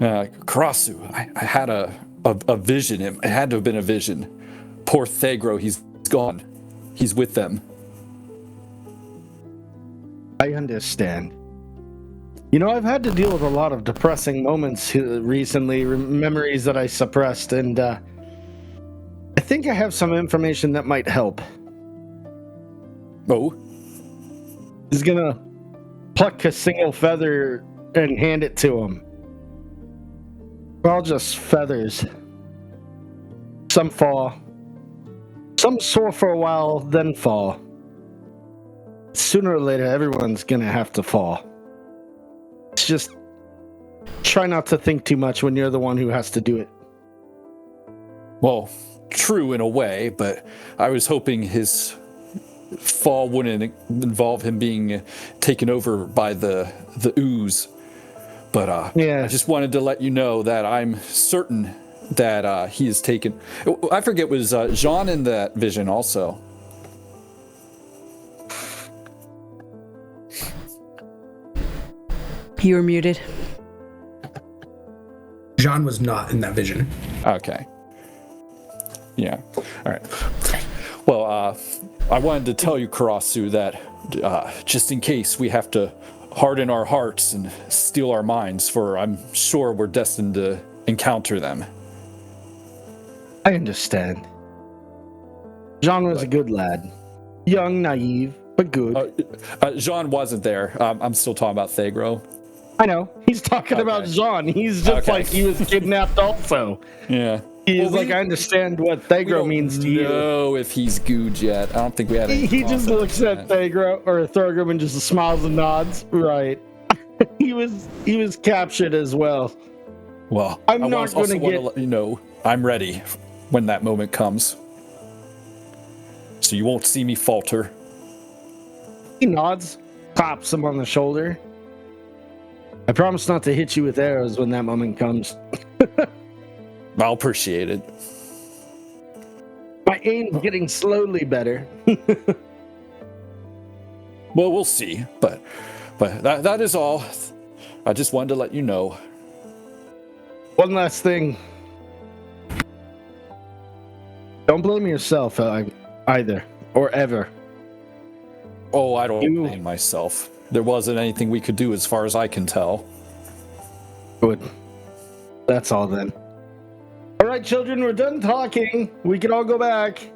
Karasu, I had a vision. It had to have been a vision. Poor Thegro, he's gone. He's with them. I understand. I've had to deal with a lot of depressing moments recently, memories that I suppressed, and I think I have some information that might help. Oh? He's gonna pluck a single feather and hand it to him. They're all just feathers. Some fall. Some soar for a while, then fall. Sooner or later, everyone's gonna have to fall. It's just try not to think too much when you're the one who has to do it. Well, true in a way, but I was hoping his fall wouldn't involve him being taken over by the ooze. But yeah. I just wanted to let you know that I'm certain that he is taken. I forget, was Jean in that vision also? You were muted. Jean was not in that vision. Okay. Yeah. All right. Well, I wanted to tell you, Karasu, that just in case we have to harden our hearts and steel our minds, for I'm sure we're destined to encounter them. I understand. Jean was a good lad. Young, naive, but good. Jean wasn't there. I'm still talking about Thegro. I know. He's talking about Jean. He's just Okay. like he was kidnapped also. Yeah. He's I understand what Thegro means to you. know if he's Googe yet. I don't think we had any He just concept looks of at that. Thegro or Thorgrim and just smiles and nods. Right. he was captured as well. Well, I'm I not also gonna want to get- let you know I'm ready when that moment comes. So you won't see me falter. He nods, claps him on the shoulder. I promise not to hit you with arrows when that moment comes. I'll appreciate it. My aim's getting slowly better. Well, we'll see. But that is all. I just wanted to let you know. One last thing. Don't blame yourself either, or ever. Oh, I don't blame myself. There wasn't anything we could do as far as I can tell. Good. That's all then. All right, children, we're done talking. We can all go back.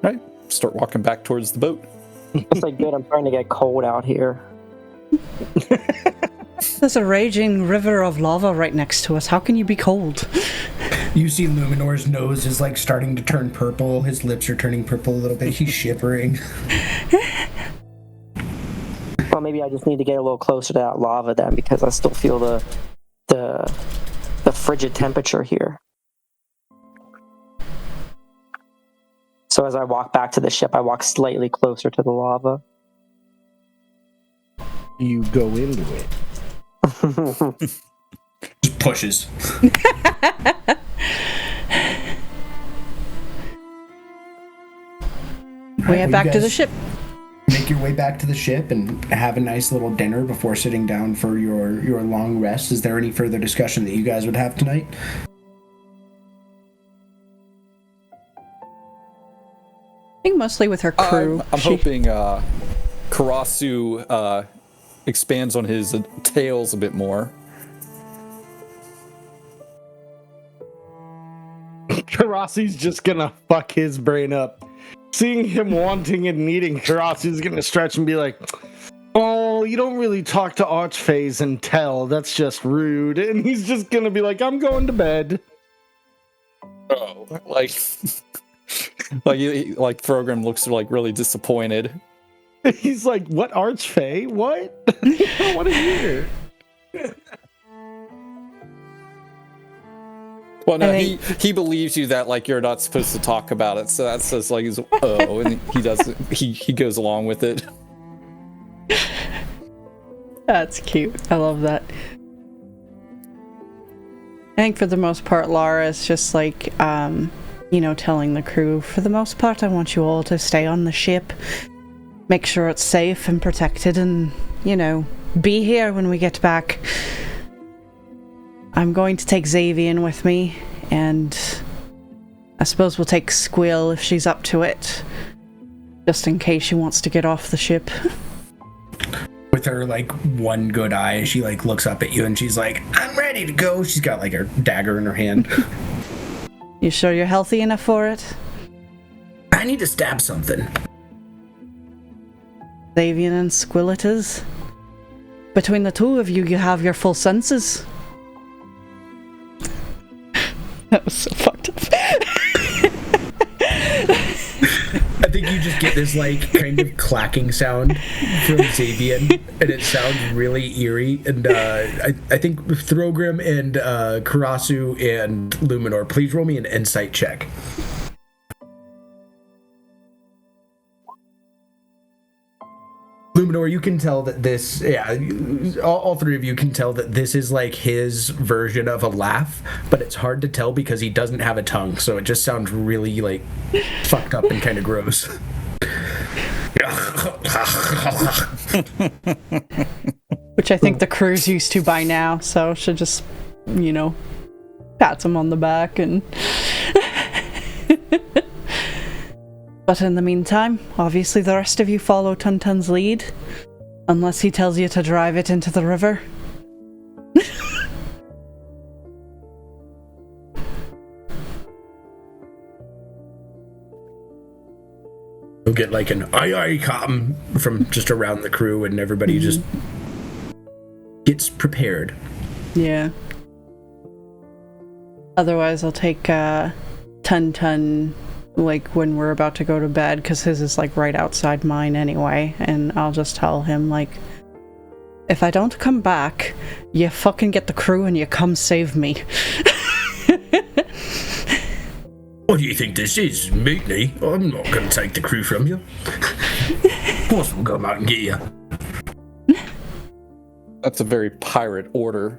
Right? Start walking back towards the boat. It's like good. I'm starting to get cold out here. There's a raging river of lava right next to us. How can you be cold? You see Luminor's nose is like starting to turn purple. His lips are turning purple a little bit. He's shivering. Well, maybe I just need to get a little closer to that lava then, because I still feel the frigid temperature here. So as I walk back to the ship, I walk slightly closer to the lava. You go into it. Just pushes. We head back to the ship. Make your way back to the ship and have a nice little dinner before sitting down for your long rest. Is there any further discussion that you guys would have tonight? I think mostly with her crew. I'm hoping Karasu expands on his tales a bit more. Karasu's just gonna fuck his brain up. Seeing him wanting and needing, Karasu's gonna stretch and be like, "Oh, you don't really talk to Archphase and tell. That's just rude." And he's just gonna be like, "I'm going to bed." Oh, like Throgram looks like really disappointed. He's like, "What Archphase? What? I don't want to hear." Well, no, he believes you that like you're not supposed to talk about it, so that's just like and he doesn't. He goes along with it. That's cute. I love that. I think for the most part, Lara is just like, telling the crew, for the most part, I want you all to stay on the ship, make sure it's safe and protected, and, be here when we get back. I'm going to take Xavian with me, and I suppose we'll take Squill if she's up to it, just in case she wants to get off the ship. With her one good eye, she looks up at you and she's like, "I'm ready to go." She's got her dagger in her hand. You sure you're healthy enough for it? I need to stab something. Xavian and Squill it is. Between the two of you, you have your full senses. That was so fucked up. I think you just get this kind of clacking sound from Xavian, and it sounds really eerie. And I think Throgram and Karasu and Luminor, please roll me an insight check. Luminor, you can tell that this, all three of you can tell that this is his version of a laugh, but it's hard to tell because he doesn't have a tongue, so it just sounds really fucked up and kind of gross. Which I think the crew's used to by now, so should just, pats him on the back and... But in the meantime, obviously the rest of you follow Tuntun's lead, unless he tells you to drive it into the river. You'll get an aye aye Captain from just around the crew, and everybody just gets prepared. Yeah. Otherwise, I'll take Tuntun when we're about to go to bed, because his is right outside mine anyway, and I'll just tell him if I don't come back, you fucking get the crew and you come save me. What do you think this is, mutiny? I'm not going to take the crew from you. Of course we'll come out and get you. That's a very pirate order.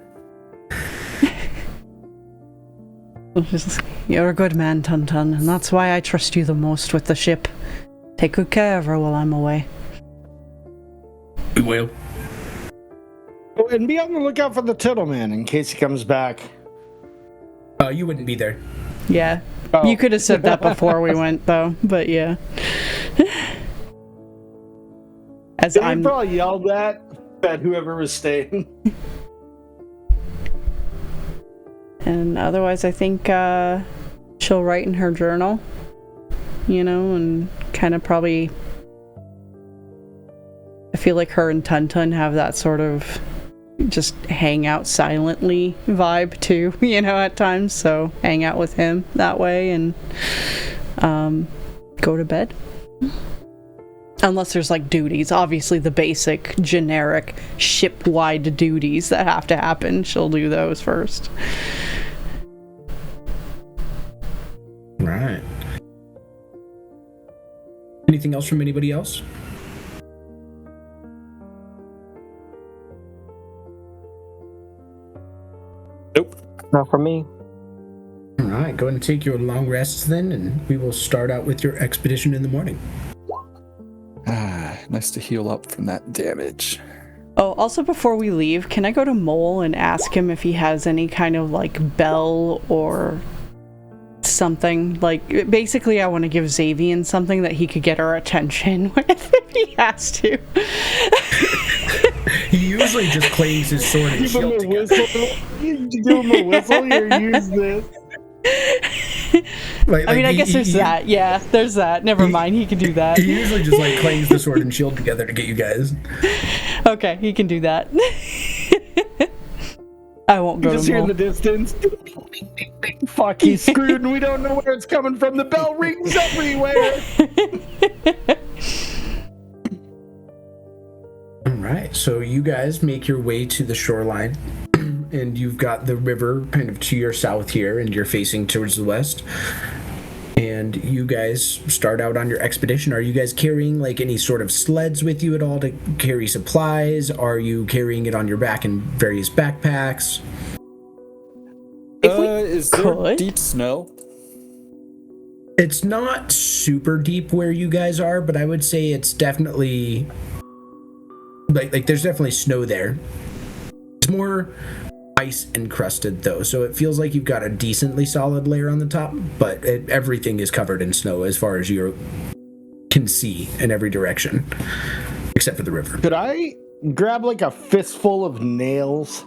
You're a good man, Tun-Tun, and that's why I trust you the most with the ship. Take good care of her while I'm away. We will. Oh, and be on the lookout for the turtle man in case he comes back. You wouldn't be there. Yeah. Oh. You could have said that before we went, though, but yeah. As They I'm probably yelled at whoever was staying. And otherwise, I think she'll write in her journal, and kind of probably... I feel like her and Tun-Tun have that sort of just hang out silently vibe, too, at times. So hang out with him that way and go to bed. Unless there's, duties. Obviously, the basic, generic, ship-wide duties that have to happen. She'll do those first. Right. Anything else from anybody else? Nope. Not from me. All right, go ahead and take your long rests then, and we will start out with your expedition in the morning. Nice to heal up from that damage. Oh, also before we leave, can I go to Mole and ask him if he has any kind of, bell or something? Basically, I want to give Xavian something that he could get our attention with if he has to. He usually just clangs his sword and Give him shield a together. whistle. Give him a whistle. Here, use this. I guess there's that. Yeah, there's that. Never mind, he can do that. He usually just clangs the sword and shield together to get you guys. Okay, he can do that. I won't go Just to hear in Mole. the distance. Fuck, he's screwed and we don't know where it's coming from. The bell rings everywhere. All right, so you guys make your way to the shoreline, and you've got the river kind of to your south here, and you're facing towards the west. And you guys start out on your expedition. Are you guys carrying any sort of sleds with you at all to carry supplies? Are you carrying it on your back in various backpacks? If we Is there could. deep snow? It's not super deep where you guys are, but I would say it's definitely there's definitely snow there. It's more ice encrusted though, so it feels like you've got a decently solid layer on the top, but everything is covered in snow as far as you can see in every direction, except for the river. Could I grab a fistful of nails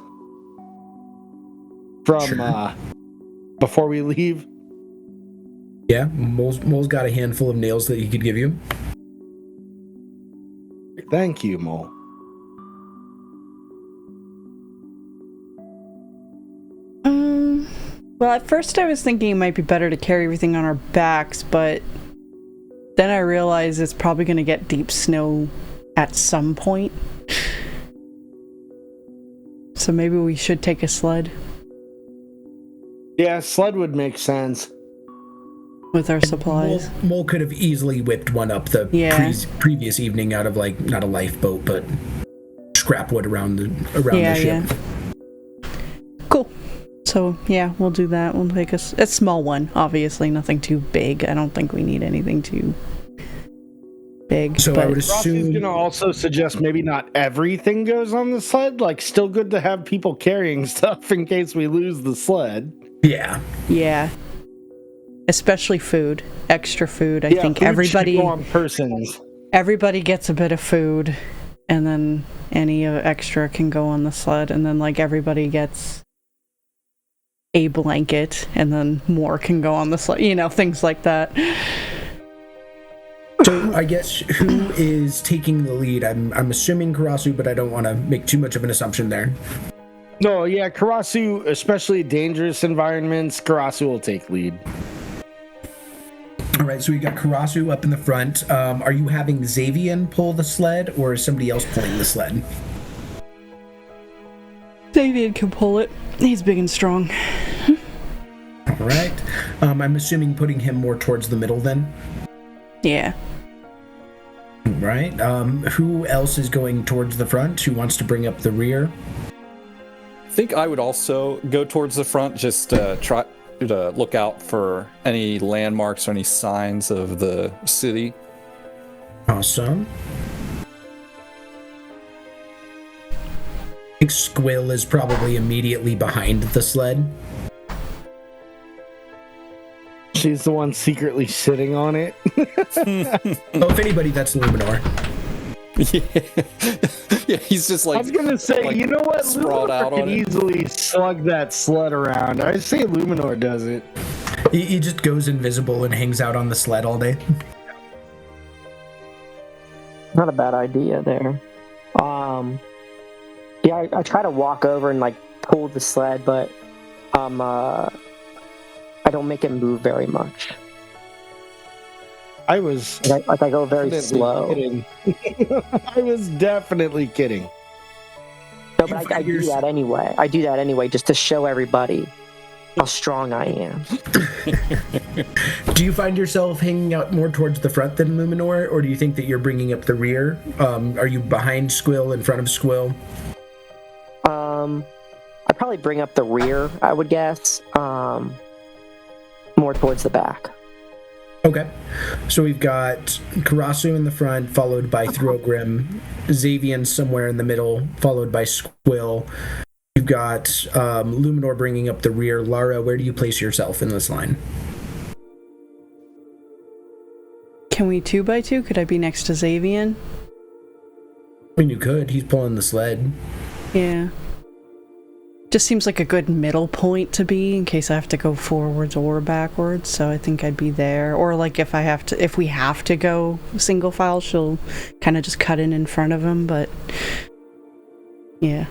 from Sure. Before we leave? Yeah, Mole's got a handful of nails that he could give you. Thank you, Mole. Well, at first I was thinking it might be better to carry everything on our backs, but then I realized it's probably going to get deep snow at some point. So maybe we should take a sled Yeah, sled would make sense. with our supplies. Mole could have easily whipped one up the Yeah. previous evening out of not a lifeboat, but scrap wood around the ship. Yeah. Cool. So, yeah, we'll do that. We'll take a small one, obviously. Nothing too big. I don't think we need anything too big. So but I would Rossi's assume gonna also suggest maybe not everything goes on the sled. Still good to have people carrying stuff in case we lose the sled. yeah. yeah. Especially food. Extra food. I think food should everybody... go on persons. Everybody gets a bit of food, and then any extra can go on the sled, and then everybody gets a blanket, and then more can go on the sled. Things like that. So I guess who is taking the lead? I'm assuming Karasu, but I don't want to make too much of an assumption there. No, yeah, Karasu, especially dangerous environments, Karasu will take lead. All right, so we got Karasu up in the front. Are you having Xavian pull the sled, or is somebody else pulling the sled? David can pull it. He's big and strong. All right. I'm assuming putting him more towards the middle then. Yeah. Right. Who else is going towards the front? Who wants to bring up the rear? I think I would also go towards the front, just try to look out for any landmarks or any signs of the city. Awesome. I think Squill is probably immediately behind the sled. She's the one secretly sitting on it. Oh, if anybody, that's Luminor. Yeah, he's just like. I was gonna say, like, you know what? sprawled out Luminor on could it. easily slug that sled around. I say Luminor does it. He just goes invisible and hangs out on the sled all day. Not a bad idea there. Yeah, I try to walk over and like pull the sled, but I don't make it move very much. I was Like I go very definitely slow. kidding. I was definitely kidding. No, but I do that anyway. I do that anyway just to show everybody how strong I am. Do you find yourself hanging out more towards the front than Luminor, or do you think that you're bringing up the rear? Are you behind Squill, in front of Squill? I'd probably bring up the rear, I would guess. More towards the back. Okay. So we've got Karasu in the front, followed by Throgrim, Xavian somewhere in the middle, followed by Squill. You've got Luminor bringing up the rear. Lara, where do you place yourself in this line? Can we 2x2? Could I be next to Xavian? I mean, you could. He's pulling the sled. Yeah. Just seems like a good middle point to be in case I have to go forwards or backwards, so I think I'd be there. Or like if we have to go single file, she'll kind of just cut in front of him, but yeah.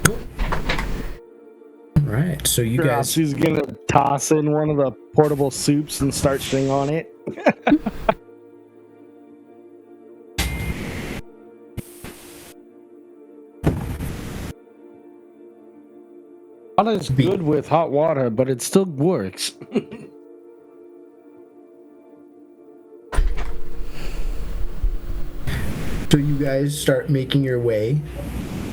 All right, so you guys... She's gonna toss in one of the portable soups and start sitting on it. Not as good with hot water, but it still works. So you guys start making your way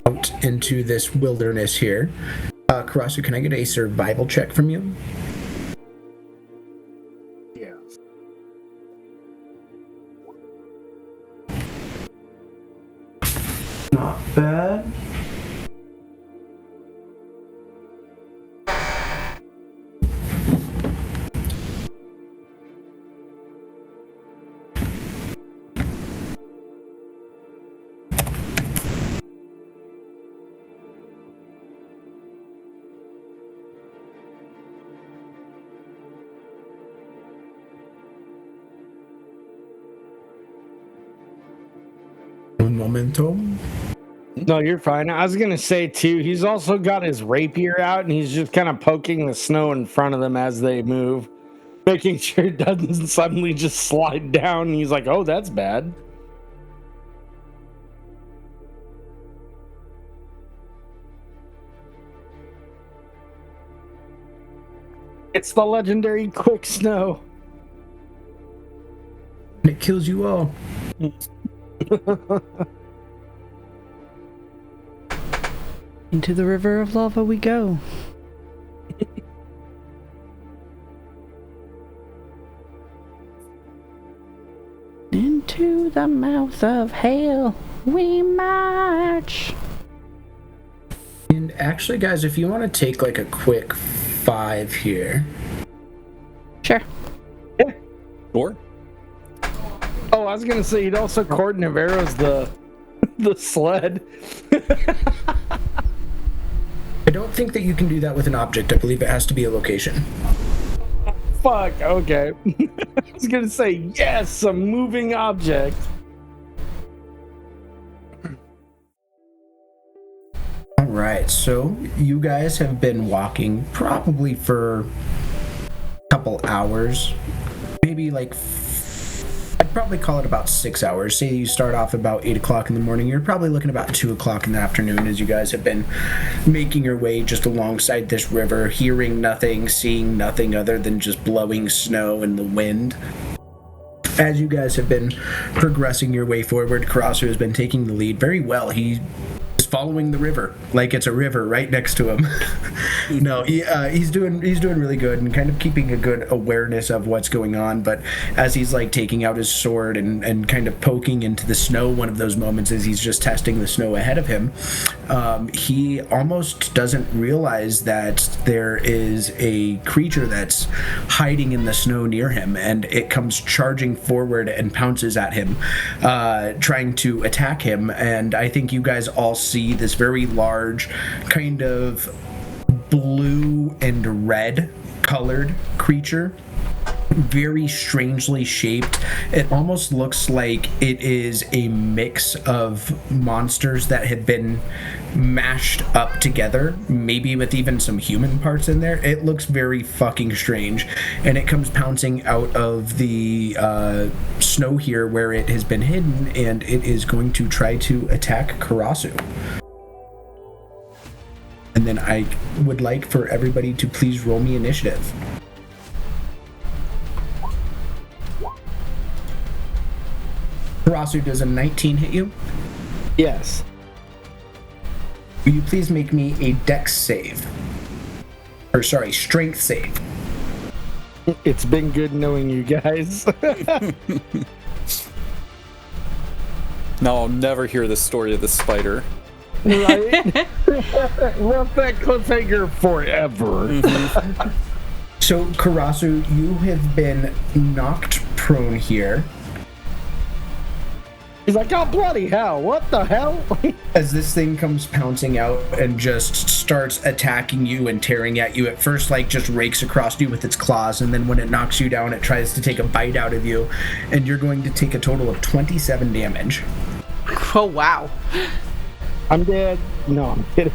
out into this wilderness here. Karasu, can I get a survival check from you? Yes. Not bad. Un momento. No, you're fine. I was gonna say too, he's also got his rapier out and he's just kind of poking the snow in front of them as they move, making sure it doesn't suddenly just slide down. And he's like, "Oh, that's bad." It's the legendary quick snow. It kills you all. Into the river of lava we go. Into the mouth of hell we march. And actually, guys, if you want to take like a quick 5 here. Sure. Or? Oh, I was gonna say you'd also cordon of arrows the sled. I don't think that you can do that with an object. I believe it has to be a location. Fuck, okay. I was gonna say, yes, a moving object. All right, so you guys have been walking probably for a couple hours, maybe like I'd probably call it about 6 hours. Say you start off about 8 o'clock in the morning. You're probably looking about 2 o'clock in the afternoon as you guys have been making your way just alongside this river, hearing nothing, seeing nothing other than just blowing snow and the wind. As you guys have been progressing your way forward, Karasu has been taking the lead very well. He is following the river like it's a river right next to him. No, he's doing really good and kind of keeping a good awareness of what's going on. But as he's like taking out his sword and kind of poking into the snow, one of those moments as he's just testing the snow ahead of him, he almost doesn't realize that there is a creature that's hiding in the snow near him, and it comes charging forward and pounces at him, trying to attack him. And I think you guys all see this very large kind of blue and red colored creature, very strangely shaped. It almost looks like it is a mix of monsters that have been mashed up together, maybe with even some human parts in there. It looks very fucking strange, and it comes pouncing out of the snow here where it has been hidden, and it is going to try to attack Karasu. And then I would like for everybody to please roll me initiative. Karasu, does a 19 hit you? Yes. Will you please make me a dex save? Or sorry, strength save. It's been good knowing you guys. No, I'll never hear the story of the spider. Right? Love that cliffhanger forever. Mm-hmm. So, Karasu, you have been knocked prone here. He's like, oh, bloody hell, what the hell? As this thing comes pouncing out and just starts attacking you and tearing at you, at first, like, just rakes across you with its claws, and then when it knocks you down, it tries to take a bite out of you, and you're going to take a total of 27 damage. Oh, wow. I'm dead. No, I'm kidding.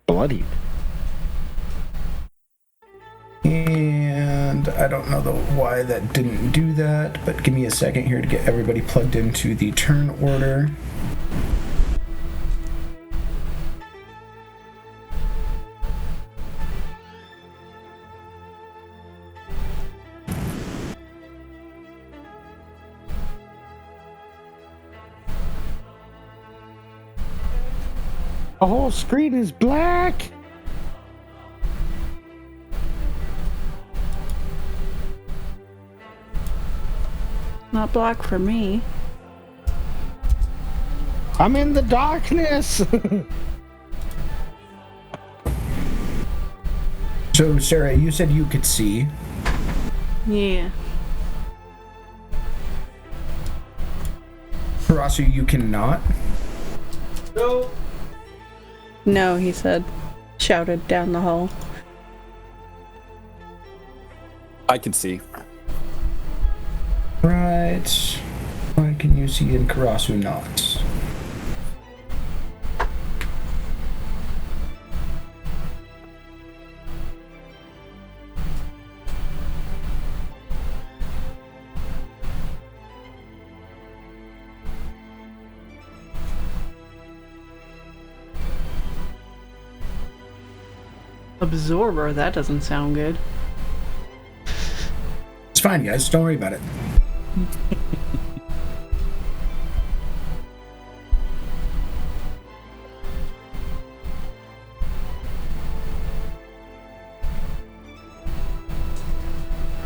Bloody. And I don't know why that didn't do that, but give me a second here to get everybody plugged into the turn order. The whole screen is black. Not black for me. I'm in the darkness. So, Sarah, you said you could see. Yeah. Karasu, you cannot. No, he said. Shouted down the hall. I can see. Right. Why can you see and Karasu not? Absorber, that doesn't sound good. It's fine, guys. Don't worry about it.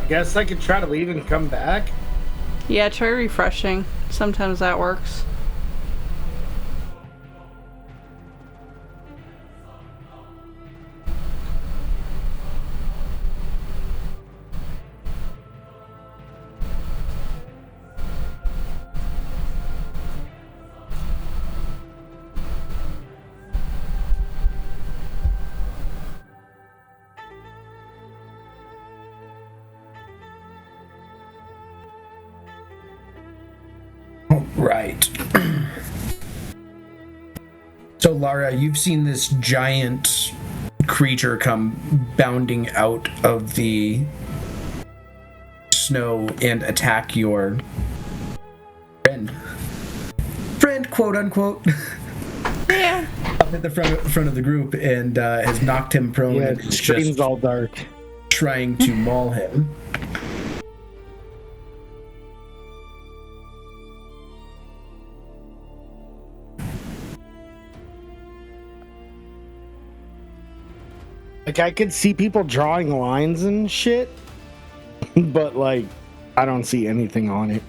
I guess I could try to leave and come back. Yeah, try refreshing. Sometimes that works. Right. So, Lara, you've seen this giant creature come bounding out of the snow and attack your friend. Friend, quote unquote. Yeah. Up at the front of the group and has knocked him prone Yeah, and the is screen's just all dark. trying to maul him. Like, I could see people drawing lines and shit, but, like, I don't see anything on it.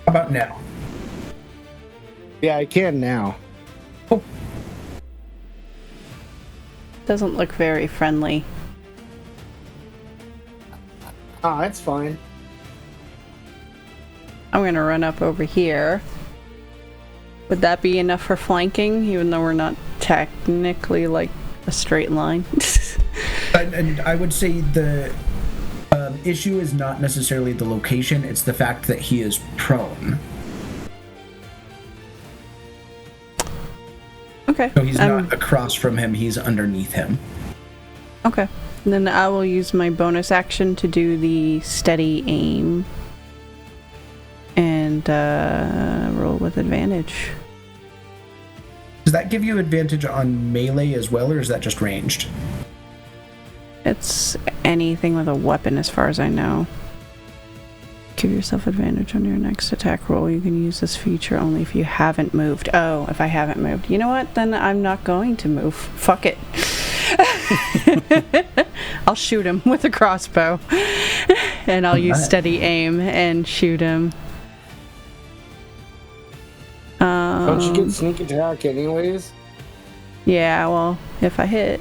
How about now? Yeah, I can now. Doesn't look very friendly. Ah, that's fine. I'm gonna run up over here. Would that be enough for flanking, even though we're not technically like a straight line? And I would say the issue is not necessarily the location, it's the fact that he is prone. Okay. So he's not across from him, he's underneath him. Okay. Then I will use my bonus action to do the steady aim. And roll with advantage. Does that give you advantage on melee as well, or is that just ranged? It's anything with a weapon as far as I know. Give yourself advantage on your next attack roll. You can use this feature only if you haven't moved. Oh, if I haven't moved. You know what? Then I'm not going to move. Fuck it. I'll shoot him with a crossbow. And I'll use steady aim and shoot him. Don't you get sneak attack anyways? Yeah, well, if I hit.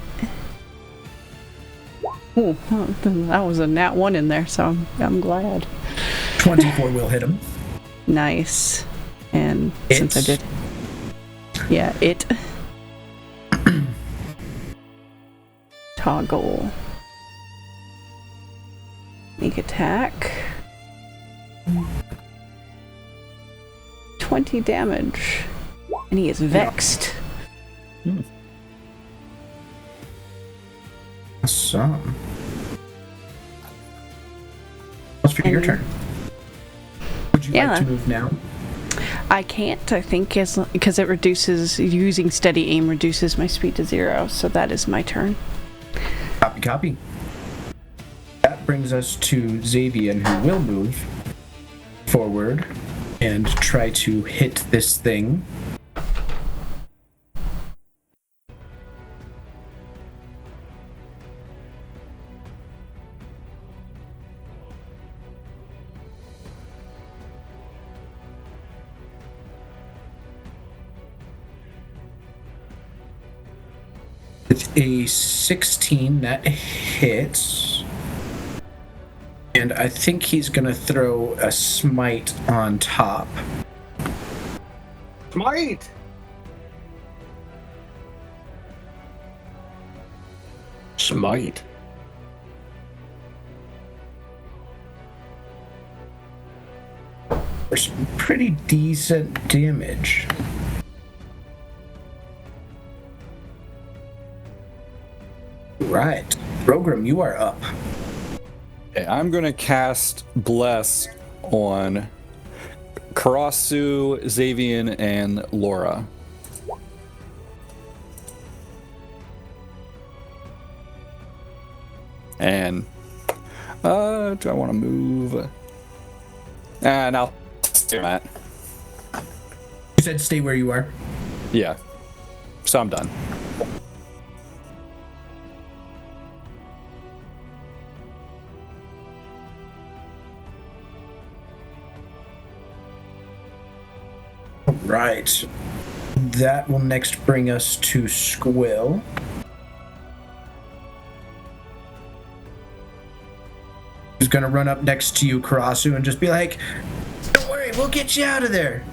Ooh, that was a nat 1 in there, so I'm glad. 24 will hit him. Nice. And since I did. Yeah, it. Toggle. Sneak attack. 20 damage. And he is vexed. Awesome. Let's for your turn. Would you like to move now? I can't, I think, because it reduces, using steady aim reduces my speed to 0, so that is my turn. Copy. That brings us to Xavier, who will move forward and try to hit this thing. With a 16, that hits. And I think he's going to throw a smite on top. Smite! Smite. For some pretty decent damage. Right. Rogram, you are up. Okay, I'm going to cast Bless on Karasu, Xavier, and Laura. And do I want to move? And I'll stay at. You said stay where you are. Yeah. So I'm done. Right. That will next bring us to Squill. Who's gonna run up next to you, Karasu, and just be like, "Don't worry, we'll get you out of there."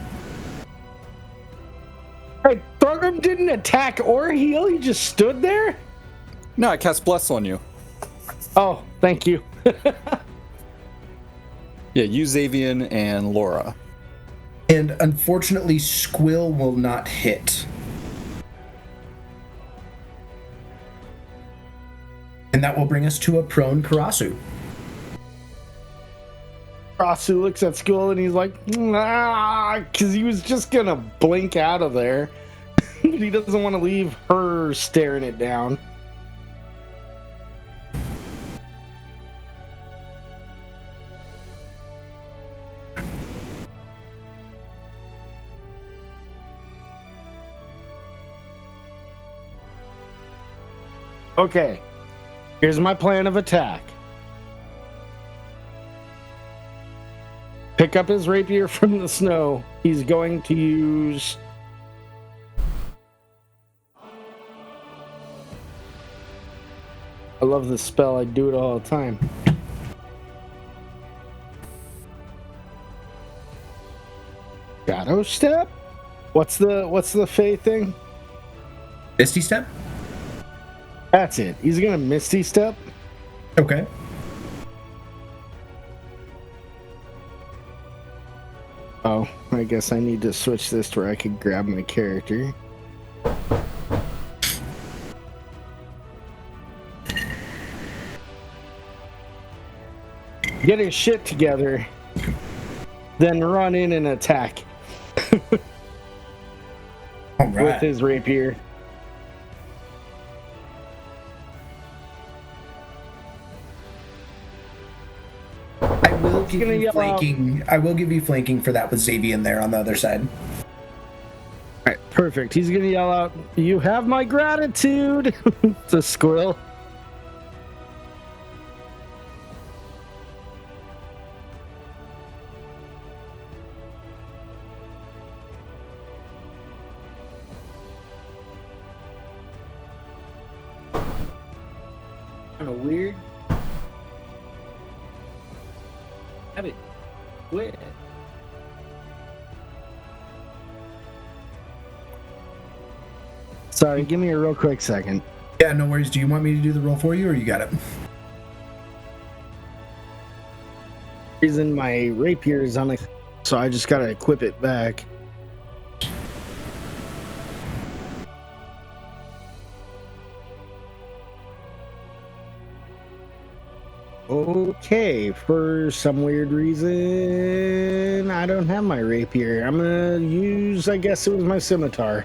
Hey, Thorgrim didn't attack or heal, he just stood there? No, I cast Bless on you. Oh, thank you. Yeah, you, Xavier, and Laura. And unfortunately, Squill will not hit. And that will bring us to a prone Karasu. Karasu looks at Skull and he's like, because he was just gonna blink out of there. He doesn't want to leave her staring it down. Okay, here's my plan of attack. Pick up his rapier from the snow. He's going to use... I love this spell. I do it all the time. Shadow Step? What's the Fae thing? Misty Step? That's it. He's gonna Misty Step. Okay. Oh, I guess I need to switch this to where I can grab my character. Get his shit together, then run in and attack. All right. With his rapier. I will give gonna you yell flanking. I will give you flanking for that with Xavier there on the other side. Alright, perfect. He's gonna yell out, "You have my gratitude!" to Squirrel. Kind of weird. Have it quit. Sorry, give me a real quick second. Yeah, no worries. Do you want me to do the roll for you, or you got it? Reason my rapier is on it, so I just gotta equip it back. Okay, for some weird reason, I don't have my rapier. I'm gonna use, I guess it was my scimitar.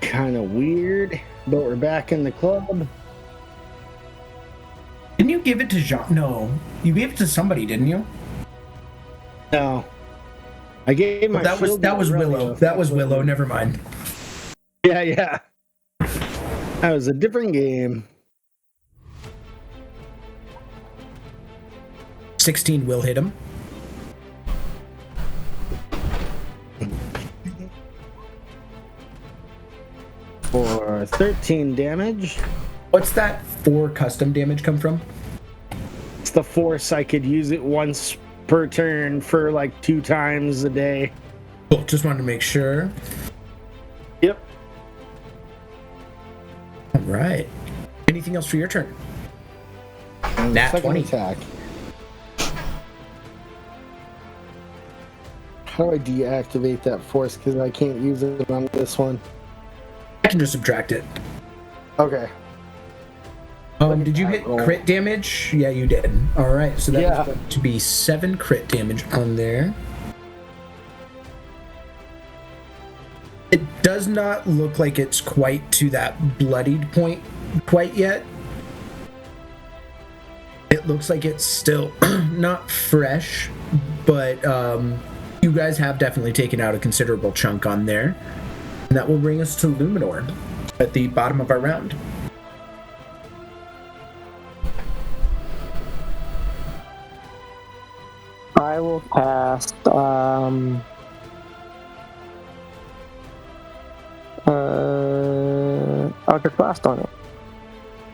Kind of weird, but we're back in the club. Didn't you give it to Jean? No, you gave it to somebody, didn't you? No, I gave my that was shield that to was Aurelio. Willow. That was Willow. Never mind. Yeah. That was a different game. 16 will hit him. For 13 damage. What's that 4 custom damage come from? It's the force. I could use it once per turn for like 2 times a day. Cool. Just wanted to make sure. Yep. All right. Anything else for your turn? Nat Second 20. attack. How do I deactivate that force? Because I can't use it on this one. I can just subtract it. Okay. Did you hit crit damage? Yeah, you did. All right. So that Yeah. is going to be 7 crit damage on there. It does not look like it's quite to that bloodied point quite yet. It looks like it's still not fresh, but you guys have definitely taken out a considerable chunk on there. And that will bring us to Luminor at the bottom of our round. I will cast Eldritch Blast on it.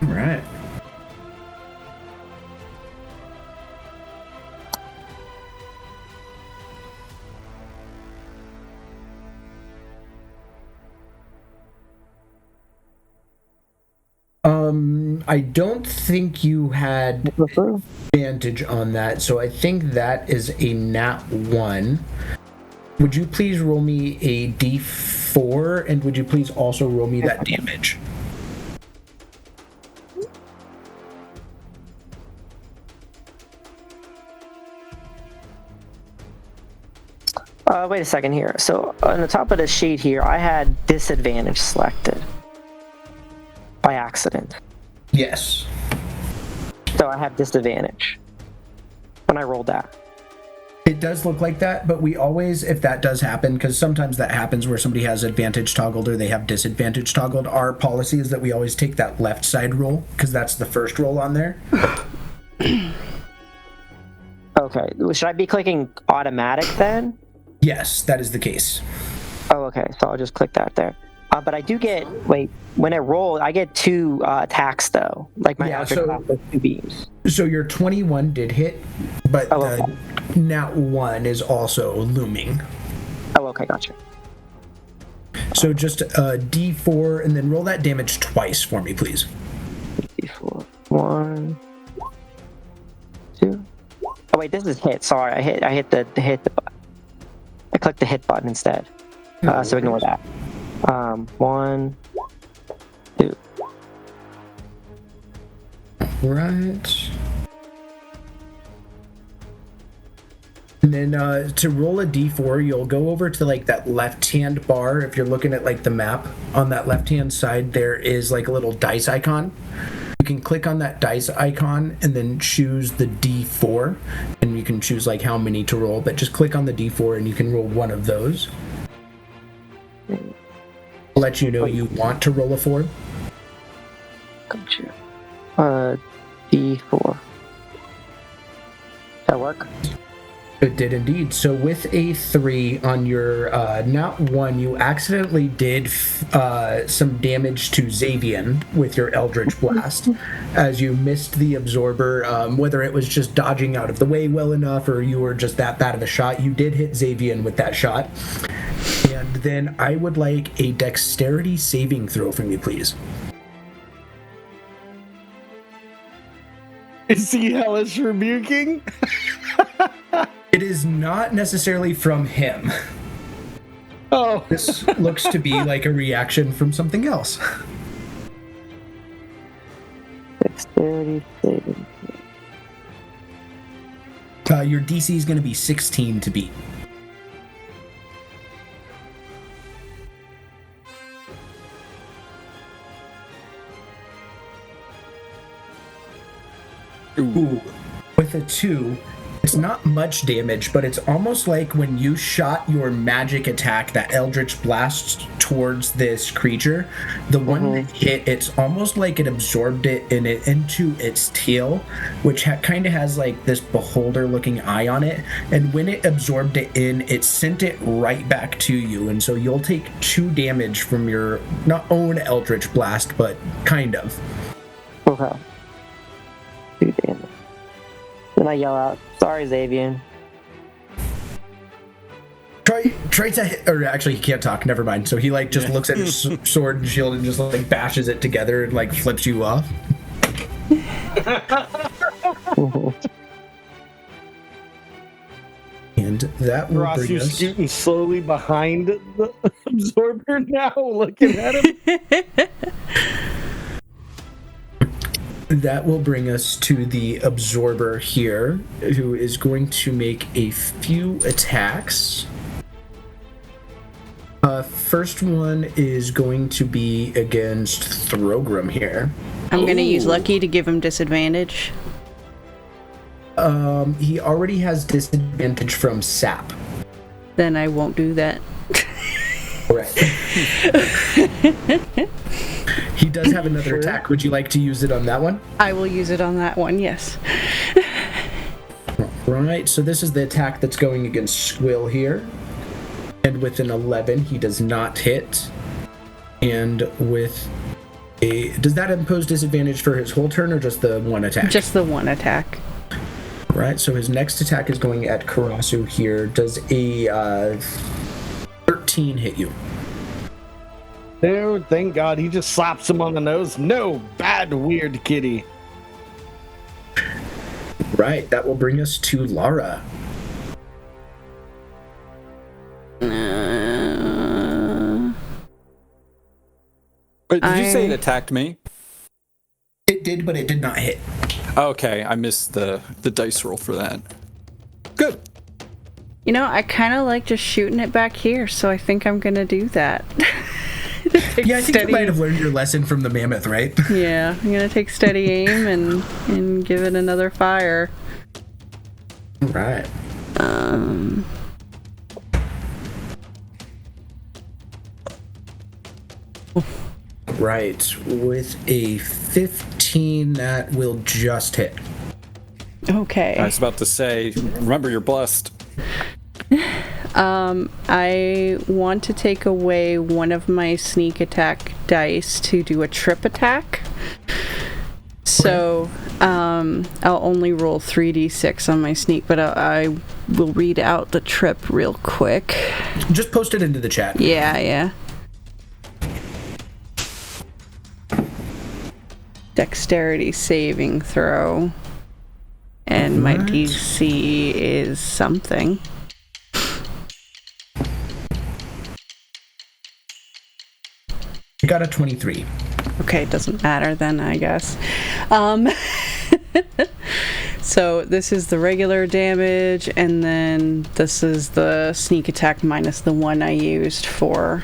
All right. I don't think you had advantage on that, so I think that is a nat 1. Would you please roll me a d4 d4, and would you please also roll me that damage? Wait a second here. So on the top of the sheet here, I had disadvantage selected by accident. Yes. So I have disadvantage when I rolled that. It does look like that, but we always, if that does happen, because sometimes that happens where somebody has advantage toggled or they have disadvantage toggled, our policy is that we always take that left side roll, because that's the first roll on there. Okay. Should I be clicking automatic then? Yes, that is the case. Oh, okay. So I'll just click that there. But I do get, when I roll, I get 2 attacks though. Like my Eldritch Blast with 2 beams. So your 21 did hit, but okay. the nat 1 is also looming. Oh, okay. Gotcha. So just d4 and then roll that damage twice for me, please. D4. 1, 2. Oh wait, this is hit. Sorry, I hit the button. I clicked the hit button instead. So ignore that. 1, 2. Right. And then to roll a d4, you'll go over to like that left-hand bar. If you're looking at like the map, on that left-hand side, there is like a little dice icon. You can click on that dice icon and then choose the d4, and you can choose like how many to roll, but just click on the d4 and you can roll one of those. I'll let you know you want to roll a 4. Gotcha. D4. That work? It did indeed. So with a 3 on your nat 1, you accidentally did some damage to Xavian with your Eldritch Blast, as you missed the absorber. Whether it was just dodging out of the way well enough, or you were just that bad of a shot, you did hit Xavian with that shot. And then I would like a dexterity saving throw from you, please. Is he hellish rebuking? It is not necessarily from him. Oh. This looks to be like a reaction from something else. Dexterity saving. Your DC is going to be 16 to beat. Ooh. With a 2, it's not much damage, but it's almost like when you shot your magic attack, that Eldritch Blast, towards this creature, the one that hit, it's almost like it absorbed it into its tail, which kind of has like this beholder-looking eye on it, and when it absorbed it in, it sent it right back to you, and so you'll take 2 damage from your, not own Eldritch Blast, but kind of. Okay. 2 damage. Then I yell out, "Sorry, Xavian." Try to hit, or actually he can't talk, never mind. So he like just looks at his sword and shield and just like bashes it together and like flips you off. And that will Ross, bring you're us... scooting slowly behind the absorber now, looking at him. That will bring us to the absorber here, who is going to make a few attacks. First one is going to be against Throgram here. I'm going to use Lucky to give him disadvantage. He already has disadvantage from sap. Then I won't do that. Right. He does have another attack. Would you like to use it on that one? I will use it on that one, yes. Right, so this is the attack that's going against Squill here. And with an 11, he does not hit. And with a... Does that impose disadvantage for his whole turn or just the one attack? Just the one attack. Right, so his next attack is going at Karasu here. Does a 13 hit you? Oh, thank God, he just slaps him on the nose. No, bad, weird kitty. Right, that will bring us to Lara. Wait, did you say it attacked me? It did, but it did not hit. Okay, I missed the dice roll for that. Good. You know, I kind of like just shooting it back here, so I think I'm gonna do that. Yeah, I think you might have learned your lesson from the mammoth, right? Yeah, I'm gonna take steady aim and give it another fire. All right. Right, with a 15, that will just hit. Okay. I was about to say, remember you're blessed. I want to take away one of my sneak attack dice to do a trip attack. So, I'll only roll 3d6 on my sneak, but I will read out the trip real quick. Just post it into the chat. Yeah. Dexterity saving throw. And my DC is something. You got a 23. Okay, doesn't matter then, I guess. So this is the regular damage, and then this is the sneak attack minus the one I used for.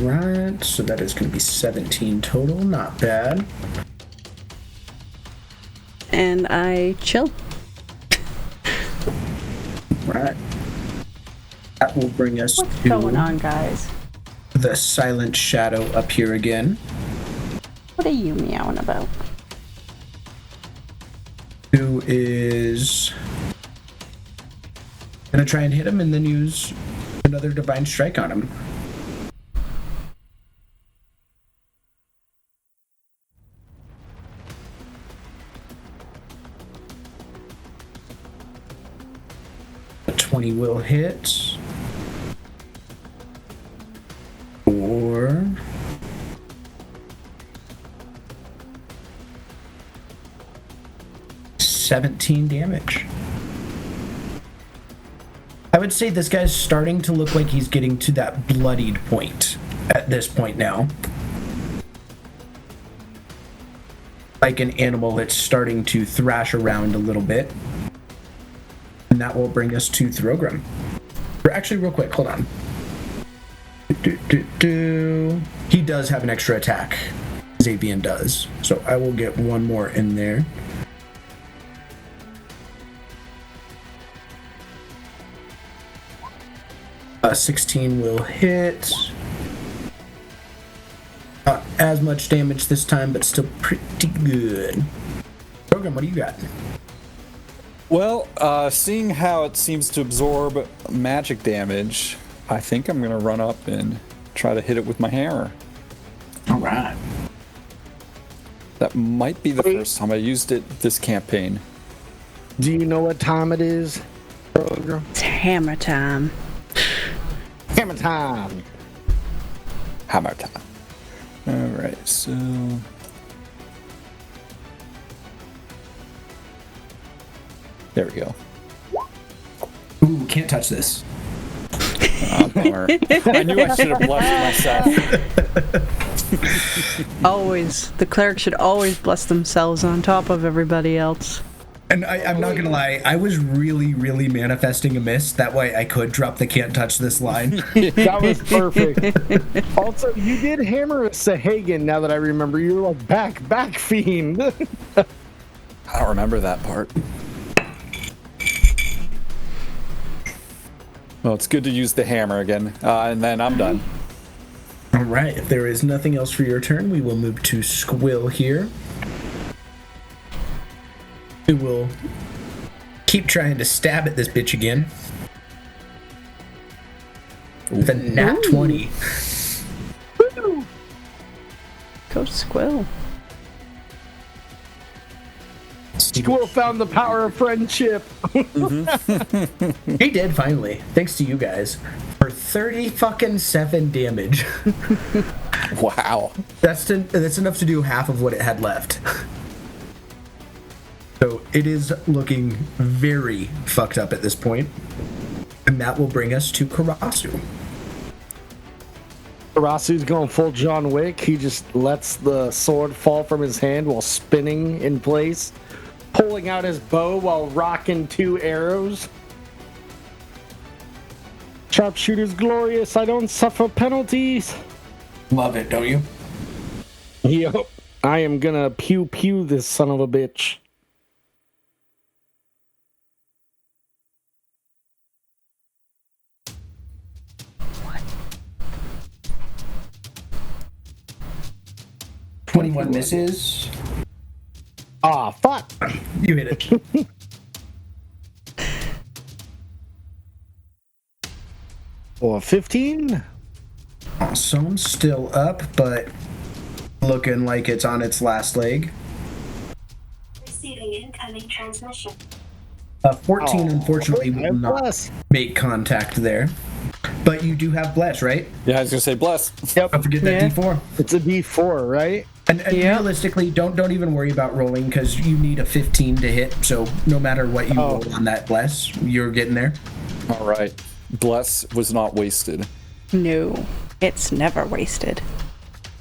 Right, so that is going to be 17 total. Not bad. And I chill. Right. That will bring us What's to going on, guys? the silent shadow up here again. What are you meowing about? Who is going to try and hit him and then use another divine strike on him. A 20 will hit. Or 17 damage. I would say this guy's starting to look like he's getting to that bloodied point at this point now. Like an animal that's starting to thrash around a little bit. And that will bring us to Throgrim. Or actually, real quick, hold on. He does have an extra attack. Xavian does. So I will get one more in there. A 16 will hit. Not as much damage this time, but still pretty good. Program, what do you got? Well, seeing how it seems to absorb magic damage, I think I'm going to run up and try to hit it with my hammer. All right. That might be the first time I used it this campaign. Do you know what time it is, Program? It's hammer time. Hammer time. Hammer time. Alright, so... There we go. Ooh, can't touch this. Bummer. I knew I should have blessed myself. Always. The cleric should always bless themselves on top of everybody else. And I'm not gonna lie, I was really manifesting a miss. That way I could drop the can't touch this line. That was perfect. Also, you did hammer a Sahagan, now that I remember. You were like, back fiend. I don't remember that part. Well, it's good to use the hammer again, and then I'm done. All right, if there is nothing else for your turn, we will move to Squill here. Who will keep trying to stab at this bitch again. With a nat 20. Go Squill. Squirrel found the power of friendship. He did, finally. Thanks to you guys. For 37 damage. Wow. That's enough to do half of what it had left. So it is looking very fucked up at this point. And that will bring us to Karasu. Karasu's going full John Wick. He just lets the sword fall from his hand while spinning in place, pulling out his bow while rocking 2 arrows. Sharpshooter's glorious. I don't suffer penalties. Love it, don't you? Yep. I am gonna pew pew this son of a bitch. What? 21 misses. Ah, fuck. You hit it. Or 15? Awesome. Still up, but looking like it's on its last leg. Receiving incoming transmission. 14, unfortunately, will not Bless. make contact there. But you do have Bless, right? Yeah, I was gonna say bless. Yep. Don't forget that Yeah. D4. It's a D4, right? And Yeah. realistically, don't even worry about rolling because you need a 15 to hit. So no matter what you roll on that Bless, you're getting there. All right, bless was not wasted. No, it's never wasted.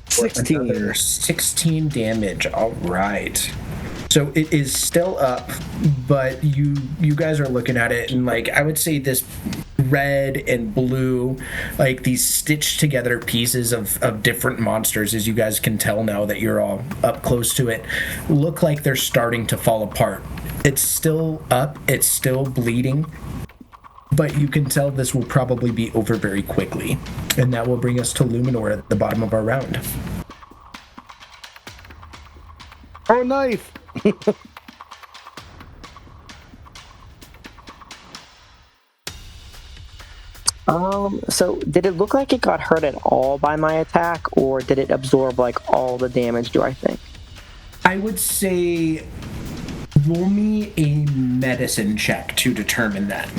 16. Another 16 damage. All right. So it is still up, but you guys are looking at it and like I would say this red and blue, like these stitched together pieces of different monsters, as you guys can tell now that you're all up close to it, look like they're starting to fall apart. It's still up, it's still bleeding, but you can tell this will probably be over very quickly. And that will bring us to Luminor at the bottom of our round. Oh, knife! So did it look like it got hurt at all by my attack, or did it absorb like all the damage, do I think? I would say roll me a medicine check to determine that.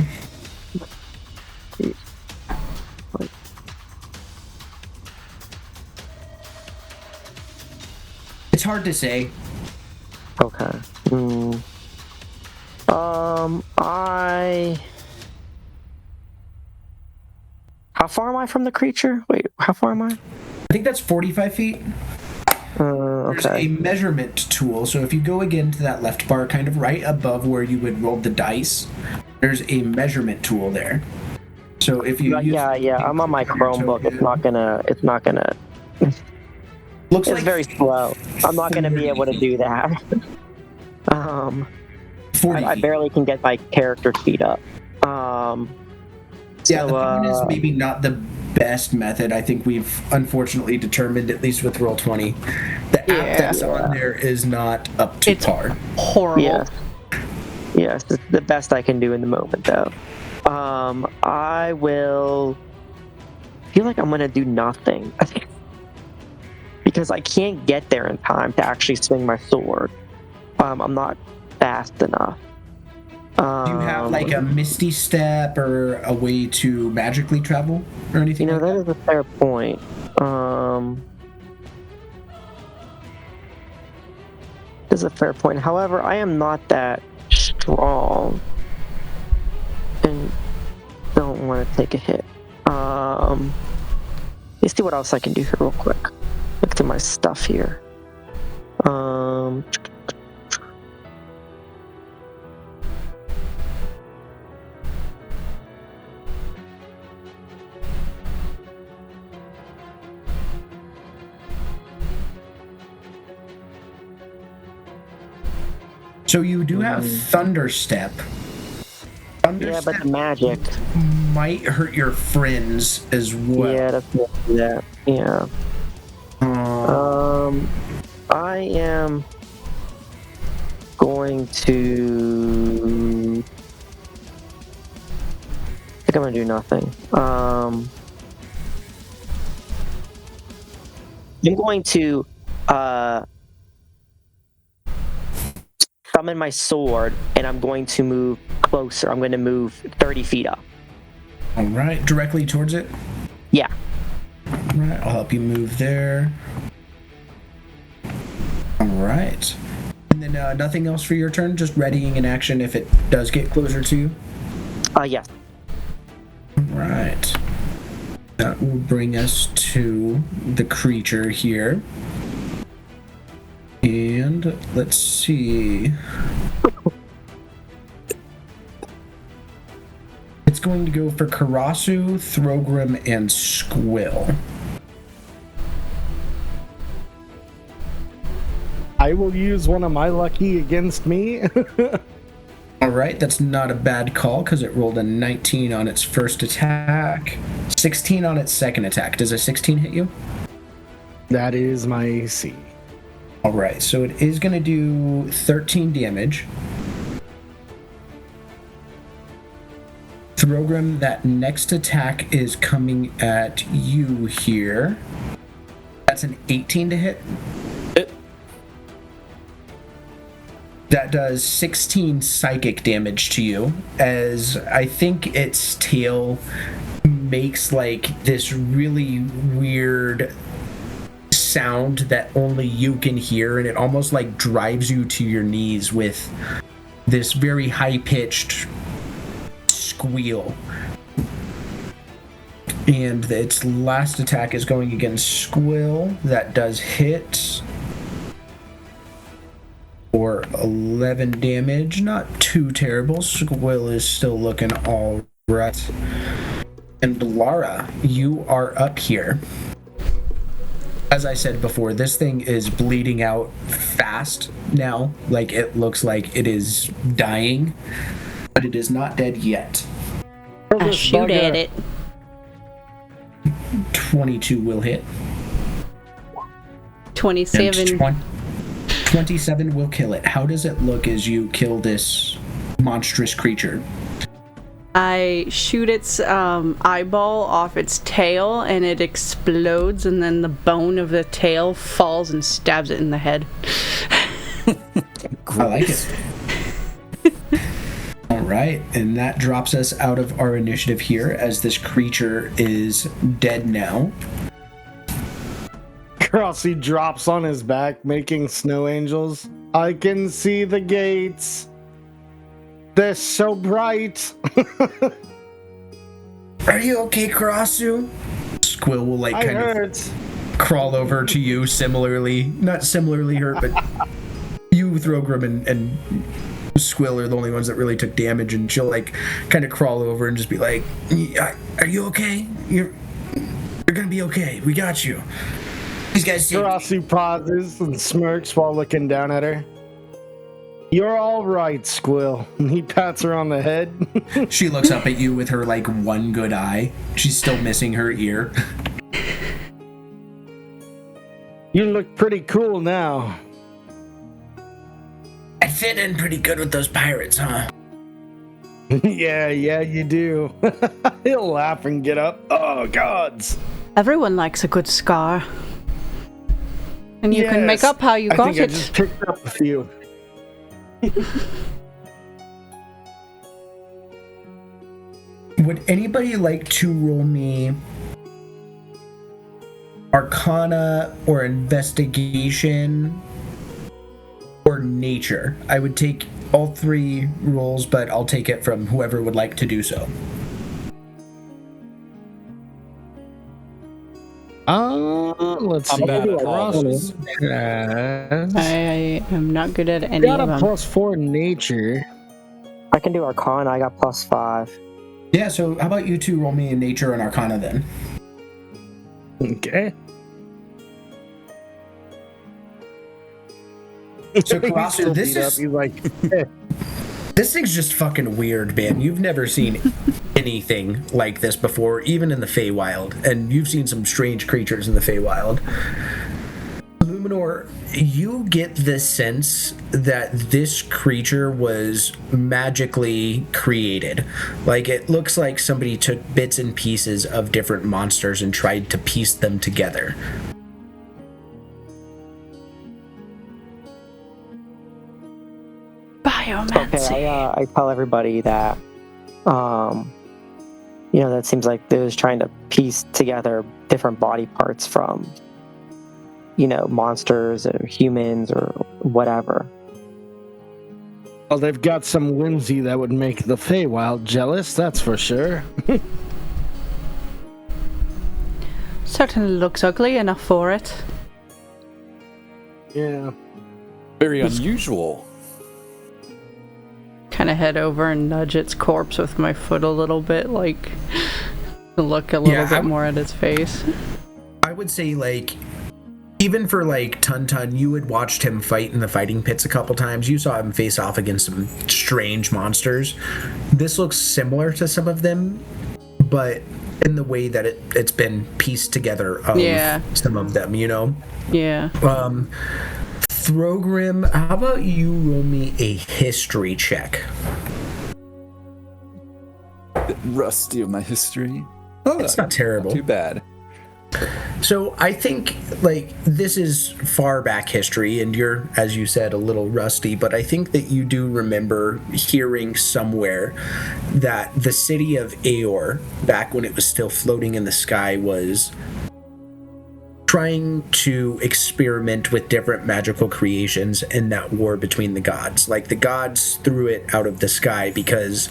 It's hard to say. Okay. How far am I from the creature? Wait, how far am I? I think that's 45 feet. There's Okay. a measurement tool. So if you go again to that left bar, kind of right above where you would roll the dice, there's a measurement tool there. So if you use Yeah. I'm on my Chromebook. It's not gonna. looks It's like very slow. I'm not gonna be able to do that. 40 I feet. barely can get my character speed up. Yeah, the So, phone is maybe not the best method. I think we've unfortunately determined, at least with Roll20, the app that's on there is not up to It's par. horrible. Yes, it's the best I can do in the moment, though. I will feel like I'm gonna do nothing because I can't get there in time to actually swing my sword. I'm not fast enough. Do you have like a misty step or a way to magically travel or anything? that like is a fair point. Is a fair point. However, I am not that strong and don't want to take a hit. Let's see what else I can do here real quick. Look through my stuff here. So you do have Thunderstep. Yeah, but the magic. Might hurt your friends as well. Yeah, that's that. Yeah. I am going to. I think I'm gonna do nothing. I'm going to summon my sword, and I'm going to move closer. I'm going to move 30 feet up. All right, directly towards it. Yeah. All right, I'll help you move there. All right. And then nothing else for your turn, just readying an action if it does get closer to you. Yes. All right. That will bring us to the creature here. And let's see. It's going to go for Karasu, Throgrim, and Squill. I will use one of my lucky against me. Alright, that's not a bad call because it rolled a 19 on its first attack, 16 on its second attack. Does a 16 hit you? That is my AC. Alright, so it is going to do 13 damage. Throgrim, that next attack is coming at you here. That's an 18 to hit. That does 16 psychic damage to you, as I think its tail makes like this really weird sound that only you can hear, and it almost like drives you to your knees with this very high-pitched squeal. And its last attack is going against Squill. That does hit for 11 damage. Not too terrible. Squill is still looking all right. And Lara, you are up here. As I said before, this thing is bleeding out fast now. Like, it looks like it is dying, but it is not dead yet. I shoot at it. 22 will hit. 27. 27 will kill it. How does it look as you kill this monstrous creature? I shoot its eyeball off its tail, and it explodes, and then the bone of the tail falls and stabs it in the head. I like it. All right, and that drops us out of our initiative here, as this creature is dead now. Crossy drops on his back, making snow angels. I can see the gates. They're so bright. Are you okay, Karasu? Squill will like kind of crawl over to you, not similarly hurt, but you, Throgrim, and Squill are the only ones that really took damage, and she'll like kind of crawl over and just be like, "Are you okay? You're gonna be okay. We got you." These guys see. Karasu pauses and smirks while looking down at her. You're all right, Squill. And he pats her on the head. She looks up at you with her like one good eye. She's still missing her ear. You look pretty cool now. I fit in pretty good with those pirates, huh? Yeah, you do. He'll laugh and get up. Oh, gods. Everyone likes a good scar. And you can make up how you got it. I just picked up a few. Would anybody like to roll me Arcana or Investigation or Nature? I would take all three rolls, but I'll take it from whoever would like to do so. Let's see. I'm bad at all those. I am not good at any Got of a them. +4 nature. I can do Arcana. I got +5. Yeah, so how about you two roll me a Nature and Arcana then? Okay. So Karasu, this is... He's like, This thing's just fucking weird, man. You've never seen anything like this before, even in the Feywild, and you've seen some strange creatures in the Feywild. Luminor, you get the sense that this creature was magically created. Like, it looks like somebody took bits and pieces of different monsters and tried to piece them together. Biomancy. Okay, I tell everybody that, that seems like they was trying to piece together different body parts from, monsters or humans or whatever. well, they've got some whimsy that would make the Feywild jealous, that's for sure. Certainly looks ugly enough for it. Yeah. Very unusual. Kind of head over and nudge its corpse with my foot a little bit, like to look a little bit more at its face. I would say, like, even for, like, Tun, you had watched him fight in the fighting pits a couple times. You saw him face off against some strange monsters. This looks similar to some of them, but in the way that it's been pieced together of some of them, you know? Yeah. Throgrim, how about you roll me a history check? Rusty of my history. Oh, it's not terrible. Not too bad. So I think, like, this is far back history, and you're, as you said, a little rusty, but I think that you do remember hearing somewhere that the city of Aor, back when it was still floating in the sky, was trying to experiment with different magical creations in that war between the gods. Like, the gods threw it out of the sky because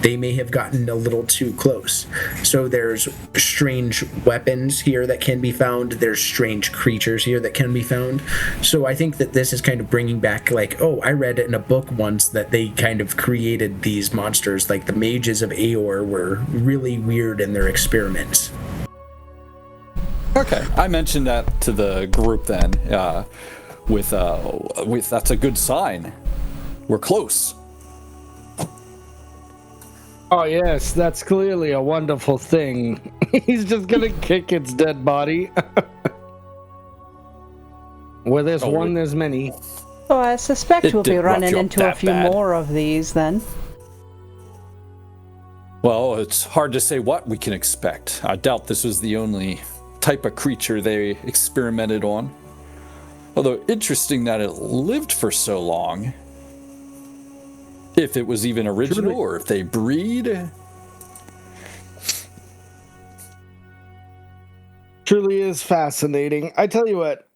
they may have gotten a little too close. So there's strange weapons here that can be found. There's strange creatures here that can be found. So I think that this is kind of bringing back, like, oh, I read it in a book once that they kind of created these monsters. Like, the mages of Aor were really weird in their experiments. Okay, I mentioned that to the group then. With that's a good sign. We're close. Oh yes, that's clearly a wonderful thing. He's just gonna kick its dead body. Where there's one, there's many. So I suspect we'll be running into a few more of these then. Well, it's hard to say what we can expect. I doubt this was the only type of creature they experimented on. Although interesting that it lived for so long. If it was even original or if they breed. Truly is fascinating. I tell you what,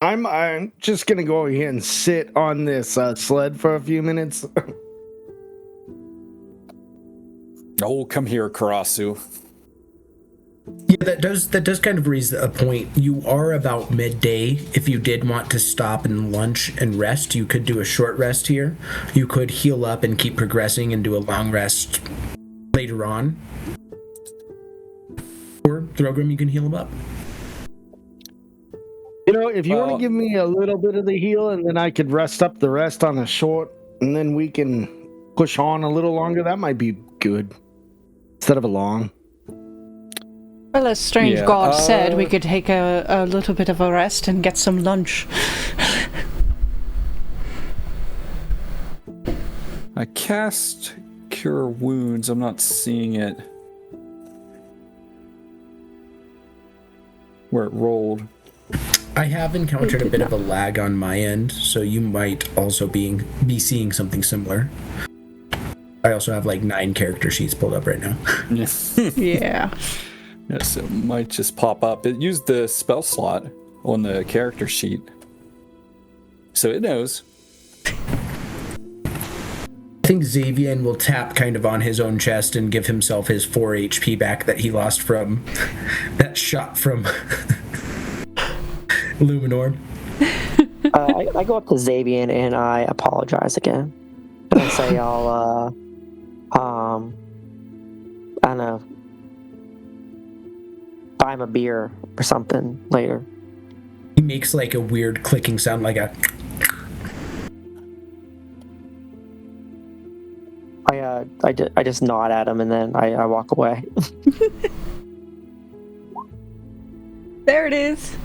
I'm just gonna go here and sit on this sled for a few minutes. Oh, come here, Karasu. Yeah, that does kind of raise a point. You are about midday. If you did want to stop and lunch and rest, you could do a short rest here. You could heal up and keep progressing and do a long rest later on. Or, Throgrim, you can heal him up. You know, if you want to give me a little bit of the heal and then I could rest up the rest on a short, and then we can push on a little longer, that might be good. Instead of a long. Well, as Strange God said, we could take a little bit of a rest and get some lunch. I cast Cure Wounds. I'm not seeing it. Where it rolled. I have encountered a bit of a lag on my end, so you might also be seeing something similar. I also have like 9 character sheets pulled up right now. Yeah. Yes, it might just pop up. It used the spell slot on the character sheet. So it knows. I think Xavier will tap kind of on his own chest and give himself his 4 HP back that he lost from that shot from Luminor. I go up to Xavier and I apologize again. And I say I'll, I don't know, buy him a beer or something later. He makes like a weird clicking sound, like a... I just nod at him and then I walk away. There it is.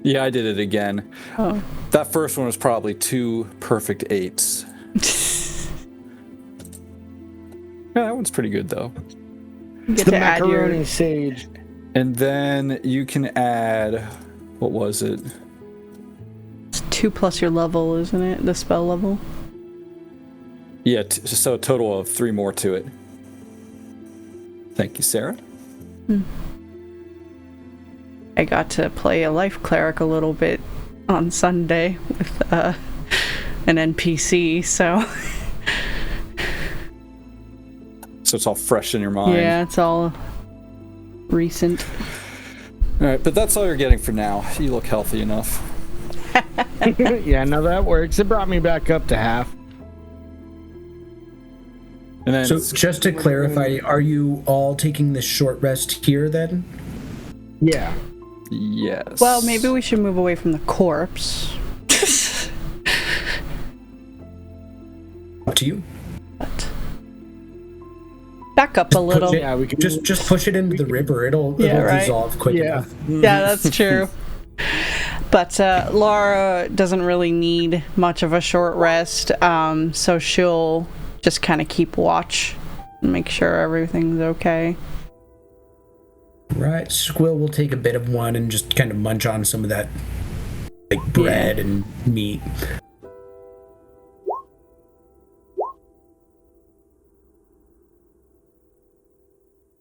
Yeah, I did it again. Oh. That first one was probably 2 perfect 8s. Yeah, that one's pretty good though. You get the to add macaroni your... sage. And then you can add, what was it? It's 2 plus your level, isn't it? The spell level. Yeah, so a total of 3 more to it. Thank you, Sarah. I got to play a life cleric a little bit on Sunday with an NPC, so... So it's all fresh in your mind. Yeah, it's all recent. All right, but that's all you're getting for now. You look healthy enough. Yeah, no, that works. It brought me back up to half. And then So just to clarify, are you all taking this short rest here then? Yeah. yes. Well, maybe we should move away from the corpse. Up to you. But back up a little. Yeah, we can Just push it into the river. It'll right. dissolve quick Yeah. enough. Yeah, that's true. But Laura doesn't really need much of a short rest, so she'll just kind of keep watch and make sure everything's okay. Right. Squill will take a bit of one and just kind of munch on some of that, like bread and meat.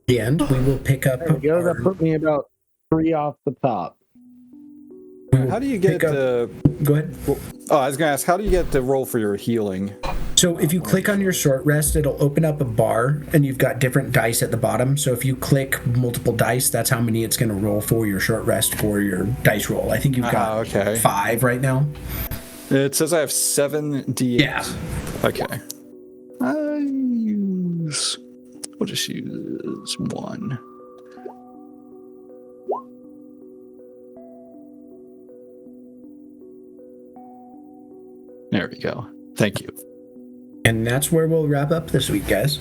The end. We will pick up. There we go. That put me about 3 off the top. How do you get the... Go ahead. Oh, I was going to ask, how do you get the roll for your healing? So if you click on your short rest, it'll open up a bar, and you've got different dice at the bottom. So if you click multiple dice, that's how many it's going to roll for your short rest for your dice roll. I think you've got 5 right now. It says I have 7 D8. Yeah. Okay. We'll just use 1. There we go. Thank you. And that's where we'll wrap up this week, guys.